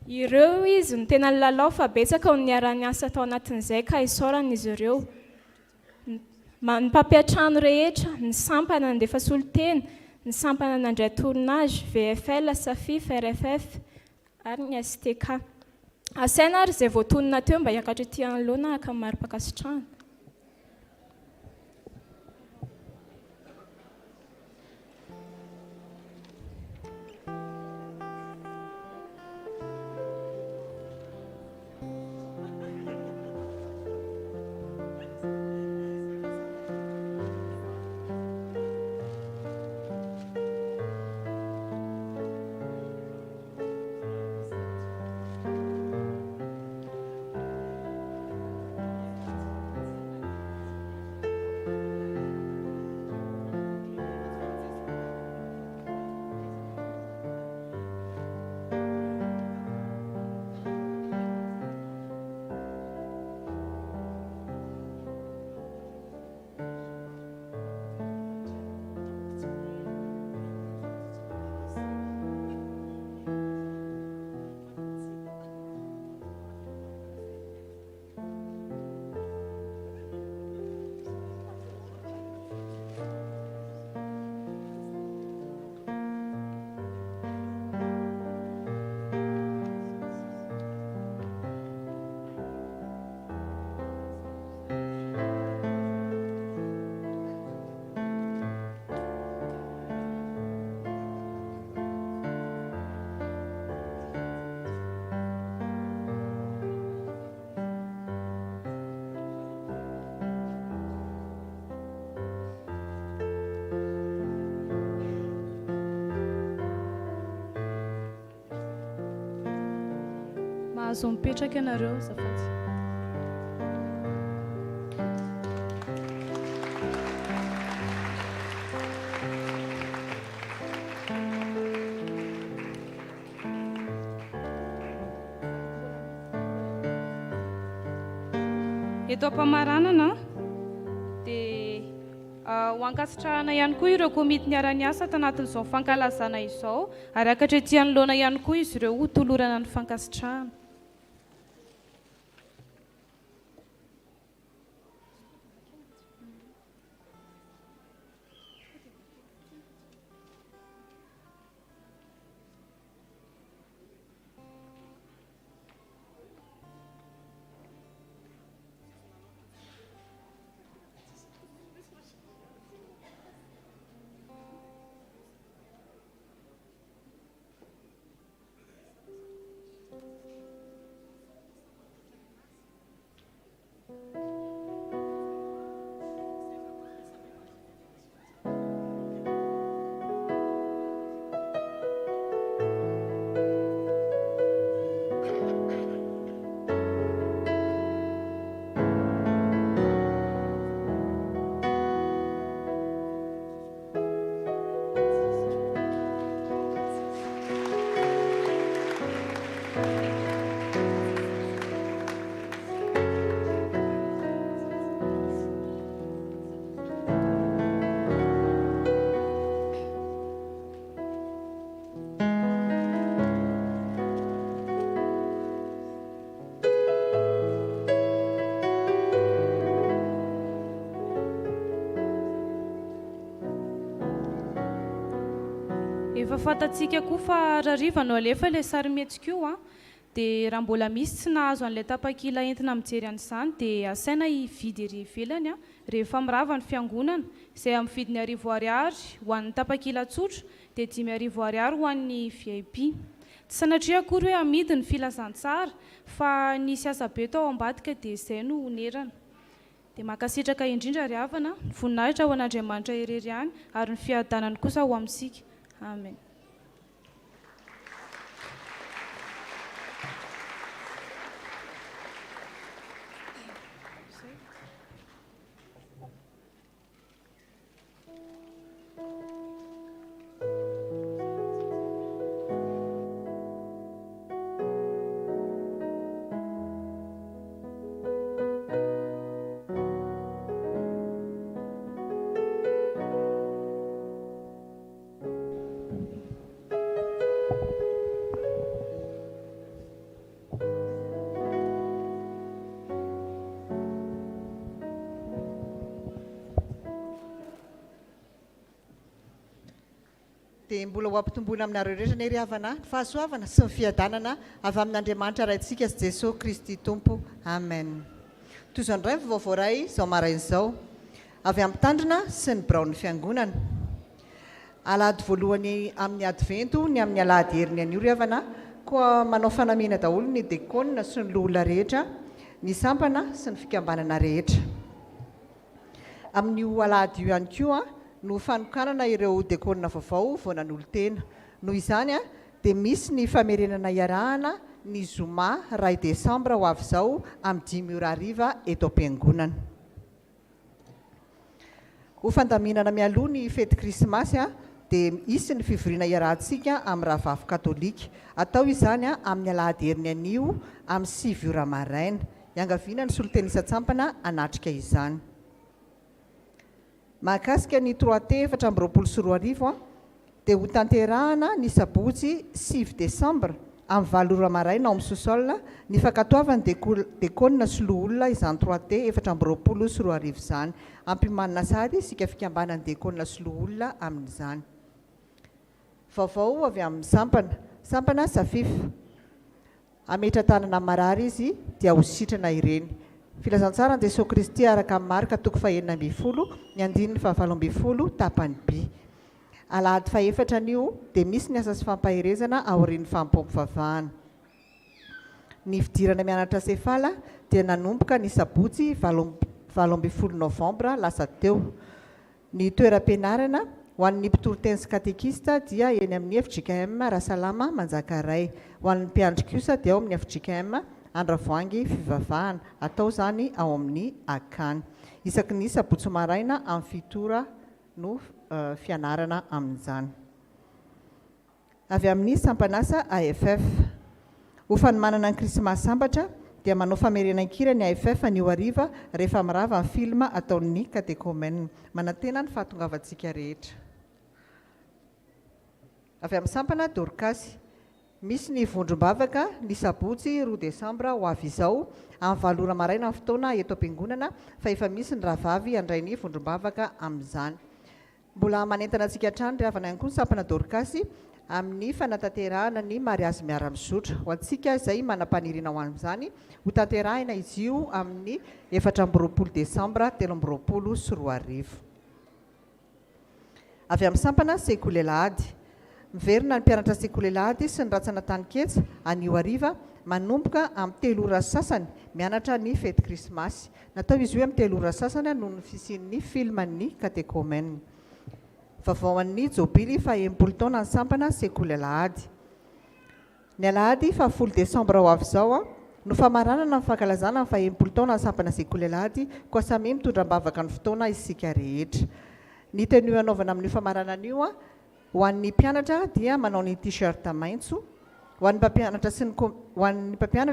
Ireo izy no tena lalao fa betsaka ny ara-niasa tao anatin'izay ka isaorana izy ireo. Ny mpampiatrano rehetra, ny sampana nandefa soloteny, ny sampana nandray tournage, VFL, SAFIF, RFF ary ny STK. Asaina ary izay voatonona teo mba hiakatra ety anoloana aka amin'ny mari-pakasitrahana. azo mipetraka ianareo azafady. Eto am-pamaranana dia ho ankasitrahana ihany koa ireo komity niara-niasa tanatin'izao fankalazana izao, ary ankatretỳ loana ihany koa izy ireo ho tolorana ny fankasitrahana. Efa fantatsika koa fa rariva no alefa ilay sarimihetsika io dia raha mbola misy tsy nahazo an'ilay tapakila entina mijery an'izany dia asaina hividy ery ivelany rehefa mirava ny fiangonana, izay amin'ny vidiny £10 ho an'ny tapakila tsotra dia £5 ho an'ny VIP. Tsy sanatria akory hoe amidy ny filazantsara fa nisy asa be tao ambadika dia izay no nerana. Dia makasitraka indrindra ry havana, ny voninahitra ho an'Andriamanitra irery ihany ary ny fiadanany kosa ho amintsika. Amen. dia mbola ho ampitomboina aminareo rehetra ny ry havana ny fahasoavana sy ny fiadanana avy amin'Andriamanitra raintsika sy Jesosy Kristy Tompo. Amen. Toy izao indray ny vaovao iray izao marain'izao avy amin'ny tandrina sy ny biraon'ny fiangonana. Alahady voalohany amin'ny advento ny amin'ny alahady heriny anio ry havana koa manao fanamiana daholo ny dekona sy ny loholona rehetra, ny sampana sy ny fikambanana rehetra. Amin'io alahady io ihany koa no fanokanana ireo dekona vaovao vao nanolo-tena. Noho izany dia misy ny famerenana iarahana ny zoma 2 Desambra ho avy izao amin'ny 5:00 eto am-piangonana. Ho fandaminana mialoha ny fety krismasy dia isy ny fivoriana iarahantsika amin'ny rahavavy katolika. Atao izany amin'ny alahady heriny anio amin'ny 7:00 maraina. Iangaviana ny soloteny isa-tsampana anatrika izany. Mahakasika ny 3T 424 dia ho tanterahana ny sabotsy 7 Desambra amin'ny 7:00 maraina ao amin'ny sous-sol ny fankatoavany dekona sy loholona izany 3T 424 izany. Ampimanina sady isika fikambanany dekona sy loholona amin'izany. Vaovao avy amin'ny sampana safifa. Ametra tanana marary izy dia ho sitrana ireny. Filazantsara ny Jesosy Kristy araka amin'ny marika 9:20 ny 7:20 tapany B. Alahady faefatra anio dia misy ny asa sy fampaherezana aorian'ny fampom-pivavahana. Ny fidirana mianatra sefala dia nanomboka ny sabotsy 20 Novambra lasa teo. Ny toeram-pianarana ho an'ny mpitoroteny sy katekista dia eny amin'ny FJKM Rahasalama Manjakaray. Ho an'ny mpianatra kosa dia ao amin'ny FJKM Andravoangy Fivavahana, atao zany ao amin'ny Akany. Isaky ny sabotsy maraina amin'ny fitora no fianarana amin'izany. Avy amin'ny sampanasa AFF. Ho fanomanana ny Krismasy sambatra dia manao famerenan-kira ny AFF ny hariva rehefa mirava ny filma ataon'ny katekômène. Manantena ny fahatongavantsika rehetra. Avy amin'ny sampana Dorcas. Misy ny vondrom-bavaka ny sabotsy 2 Desambra ho avy izao amin'ny 7 ora maraina amin'ny fotoana eto am-piangonana fa efa misy ny rahavavy handray ny vondrom-bavaka amin'izany. Mbola manentana antsika hatrany ry havana ihany koa ny sampana Dorcas amin'ny fanatanterahana ny mariazy miara-misotra. Ho antsika izay manam-paniriana ho amin'izany ho tanterahina izy io amin'ny 24 Desambra 2024. Avy amin'ny sampana Sekolelahady. Miverina ny mpianatra Sekolelahady sy ny ratsana Taniketsa anio hariva manomboka amin'ny 3 ora sasany mianatra ny fety Krismasy. Natao izy io amin'ny 3 ora sasany noho ny fisian'ny filman'ny katekômène. Vaovao an'ny Jobily fa 80 taona ny sampana Sekolelahady. Ny Alahady fa 10 Desambra ho avy izao no famaranana ny fankalazana fa 80 taona ny sampana Sekolelahady koa samy mitondram-bavaka ny fotoana isika rehetra. Ny tenue anaovana amin'ny famaranana io ho an'ny mpianatra dia manao ny t-shirt maitso, ho an'ny mpampianatra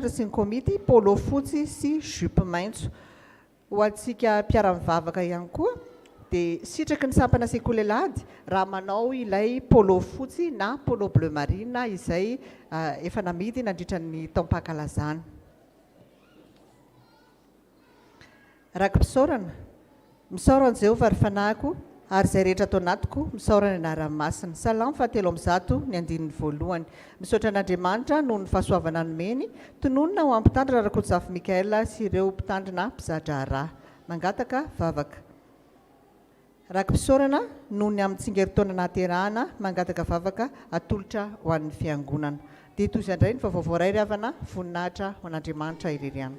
sy ny komity polo fotsy sy jupe maitso. Ho antsika mpiara-mivavaka ihany koa dia sitraky ny sampana Sekolelahady raha manao ilay polo fotsy na polo bleu marine izay efa namidy nandritra ny taom-pahakalazana. Rakim-pisaorana, misaorana Jehovah ry fanahiko ary izay rehetra atao anatiko misaorana ny anara-masina. Salamo 7:1 ny andininy voalohany. Misaotra an'Andriamanitra noho ny fahasoavana nomeny, tononona ho ampitandrina Rakotsafy Mikaela sy ireo mpitandrina mpizadra raha. Mangataka vavaka. Rakim-pisaorana noho ny amin'ny tsingeritaona nahaterahana mangataka vavaka atolotra ho an'ny fiangonana. Dia toy izay indray ny vaovao voaray ry havana voninahitra ho an'Andriamanitra ireriana.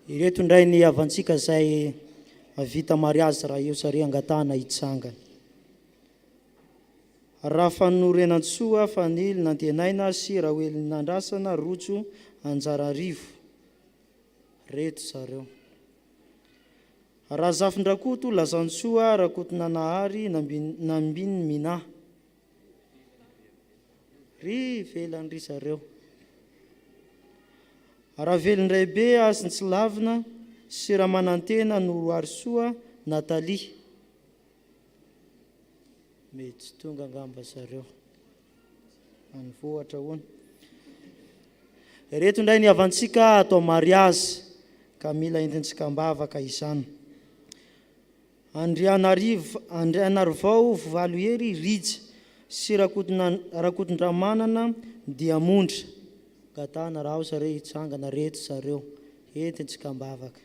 Ireto indray ny havantsika izay vita mariazy raha eo sary angatahana hitsangana. Raha fanorenan-tsoa fanily nantenaina sy raha hoely nandrasana rojo anjara rivo. Reto zareo. Raha zafin-drakoto lazan-tsoa rakoto nanahary nambiny mina. Ry velan ry zareo. Raha velindray be azy tsy lavina sy raha manantena no arisoa Natalia. Mety tonga angamba zareo. Anyvohatra hoana. Reto indray ny havantsika atao mariazy ka mila entintsika mbavaka izany. Andrianarivao valohery rija sy rakoton-dramanana dia mondra. Gatana raha zareo hitsangana reto zareo entintsika mbavaka.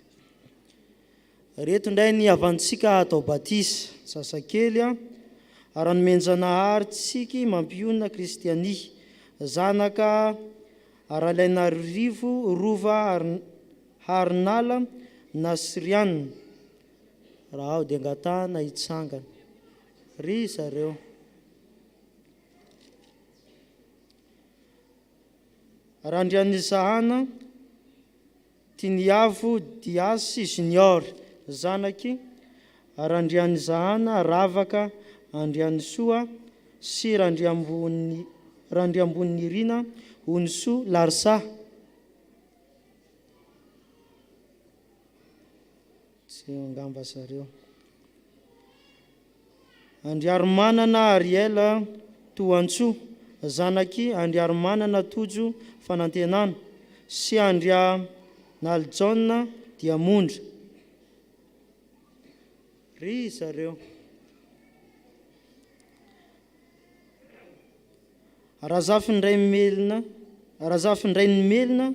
Reto indray ny havantsika atao batisa sasakely raha nomenjanahary tsiky mampionina kristiania zanaka aralaina rivo rova harinala nasirianina raha ao dia ngatana hitsangana ry zareo. Raha andrianizahana Tiniavo Diasy Junior zanaky raha andrianizahana Ravaka Andrianisoa sy Randriambony Irina Onso Larsa. Tsy angamba zareo. Andriaromanana Ariela Toantso zanaky Andriaromanana Tojo fanantenana sy Andrianaljaona Diamondra. Ry zareo. Razafindray ny melina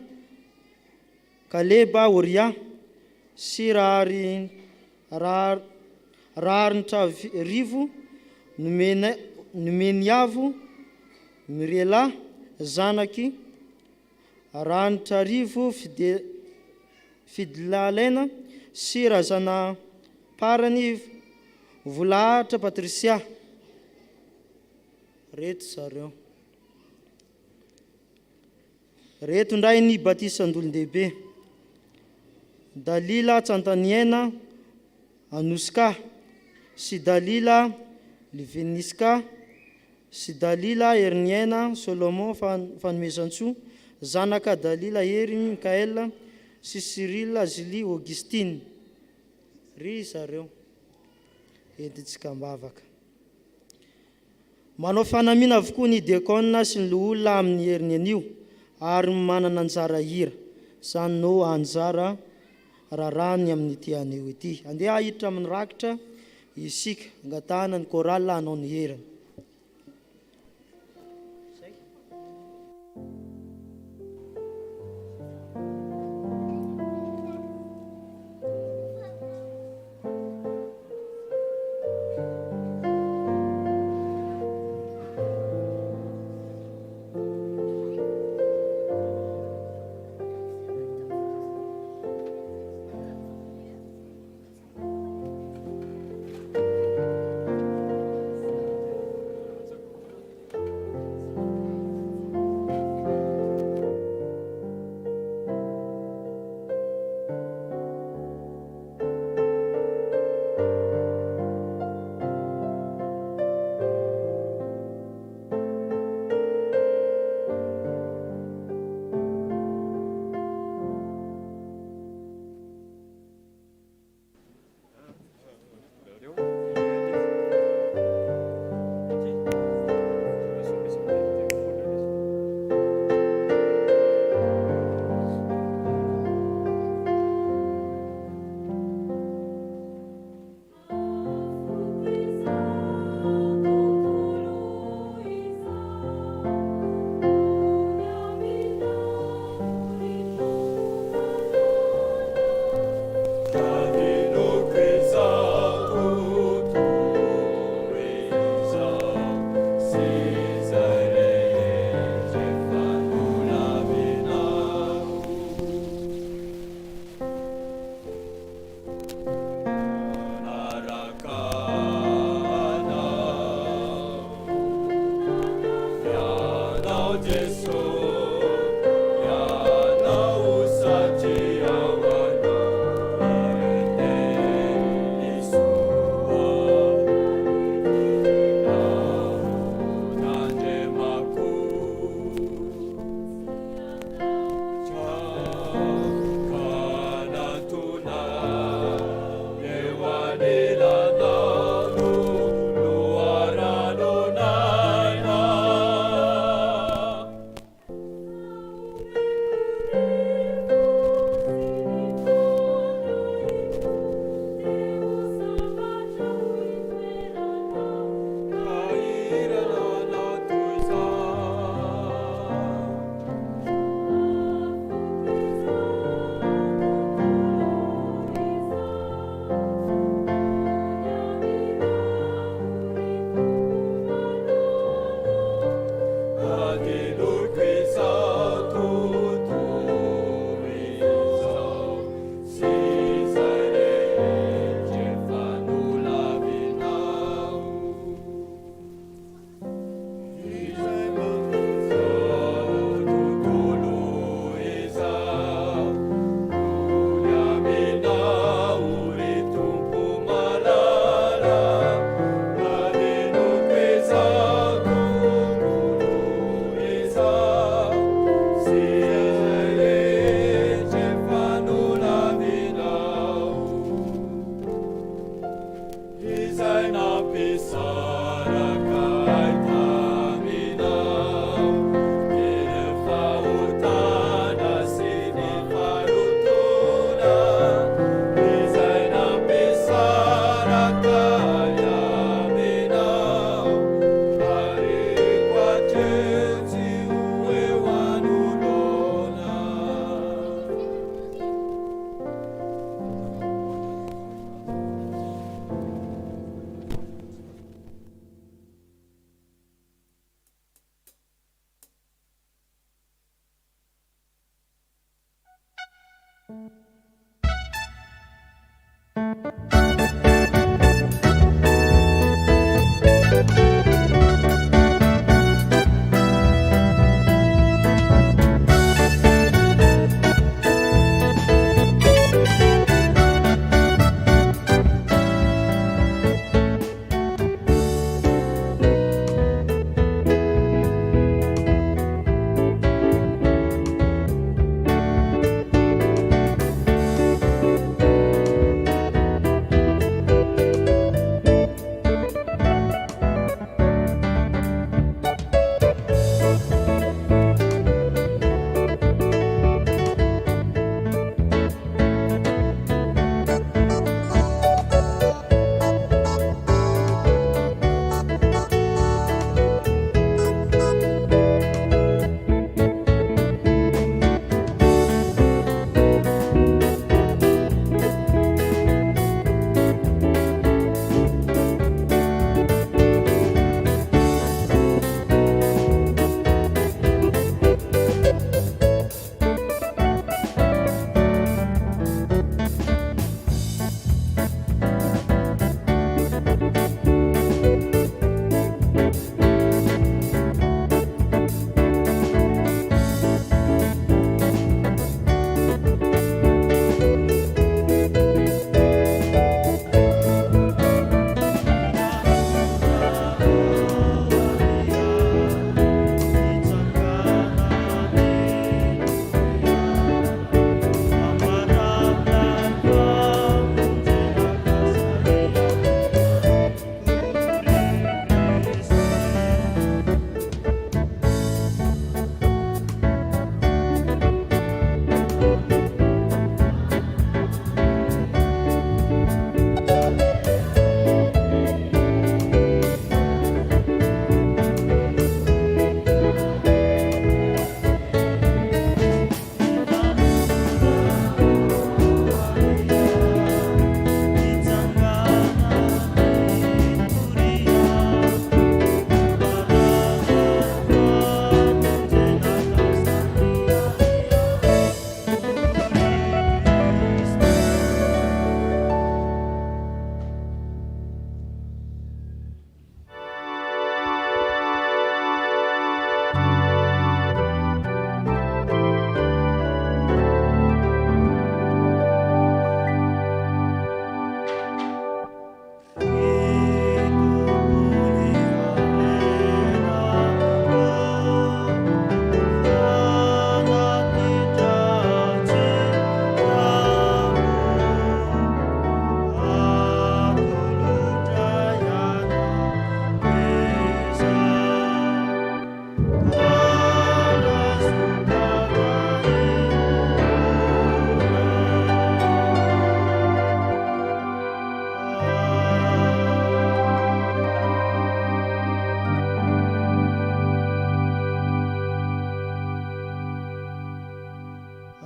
Kaleba Oria sy raharintra rivo nomeniavo Mirela zanaky ranitra rivo Fidilalena sy razana parany volahatra Patrisia. Reto zareo. Reto ndray ny batisan-dolon-dehibe: Dalila Tsantaniaina Anoska, sy Dalila Liveniska, sy Dalila Herniaina Solomon Fanomezantsoa, zanaka Dalila Hery Mikaela, sy Cyril Azili Augustine. Ry zareo entitsika mbavaka. Manao fanamina avokoa ny diakona sy ny loholona amin'ny heriny anio, ary manana anjara hira, izany no anjara rarany amin'ny ity anio ity. Andeha hiditra amin'ny rakitra isika, angatahana ny korala hanao ny heriny.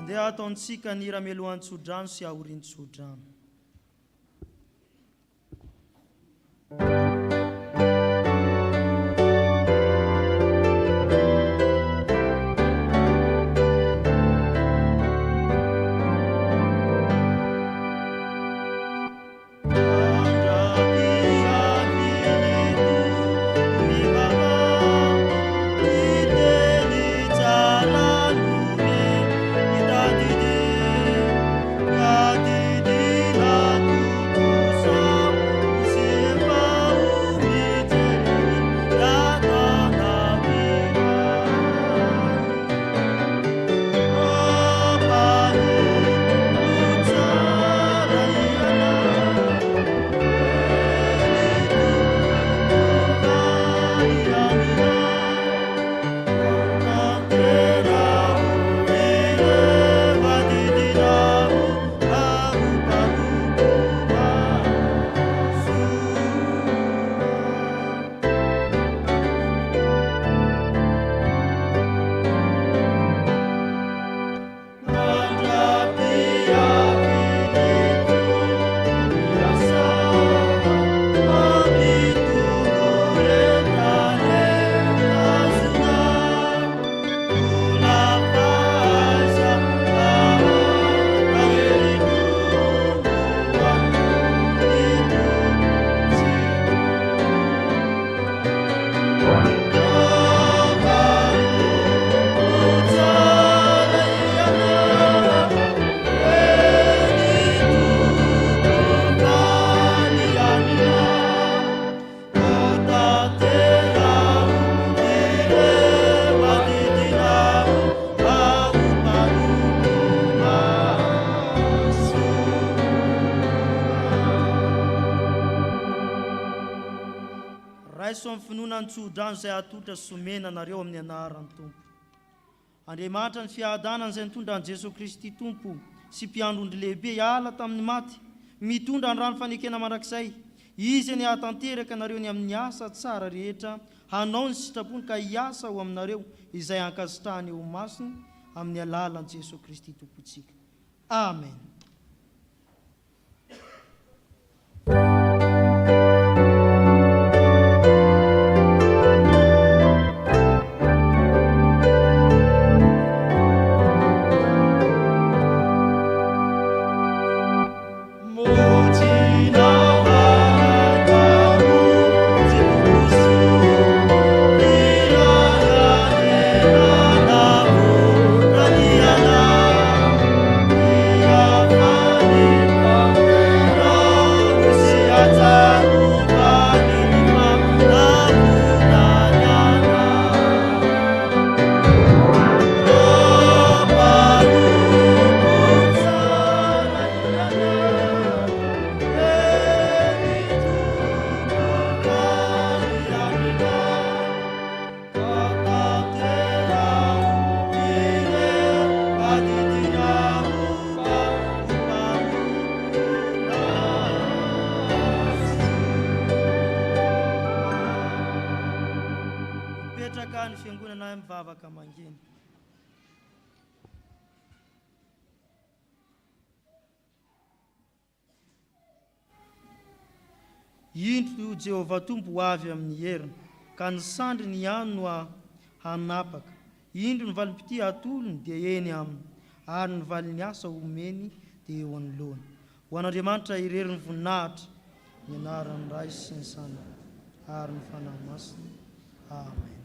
dia ataontsika ny iramelohan-tsodrano sy aorin-tsodrano. Tsodrano izay atotra somena nareo amin'ny anaran'ny Tompo. Andriamanitra ny fiadanana izay nitondra Jesosy Kristy Tompo sy mpiandrondry lehibe hiala tamin'ny maty, mitondra ny rano fanekena mandrakizay. Izy ny hatanteraka nareo ny amin'ny asa tsara rehetra, hanao ny sitrapony ka hiasa ho aminareo izay ankasitrahany eo masiny amin'ny alalan'i Jesosy Kristy Tompontsika. Amen. Indro Jehovah Tompo ho avy amin'ny heriny, ka ny sandry ny hany no hanapaka. Indro ny valim-pity atolony dia eny aminy, ary ny valin'ny asa omeny dia eo anoloany. Ho an'Andriamanitra irery ny voninahitra, ny anaran'ny Ray sy ny Sanaka, ary ny fanahy masina. Amen.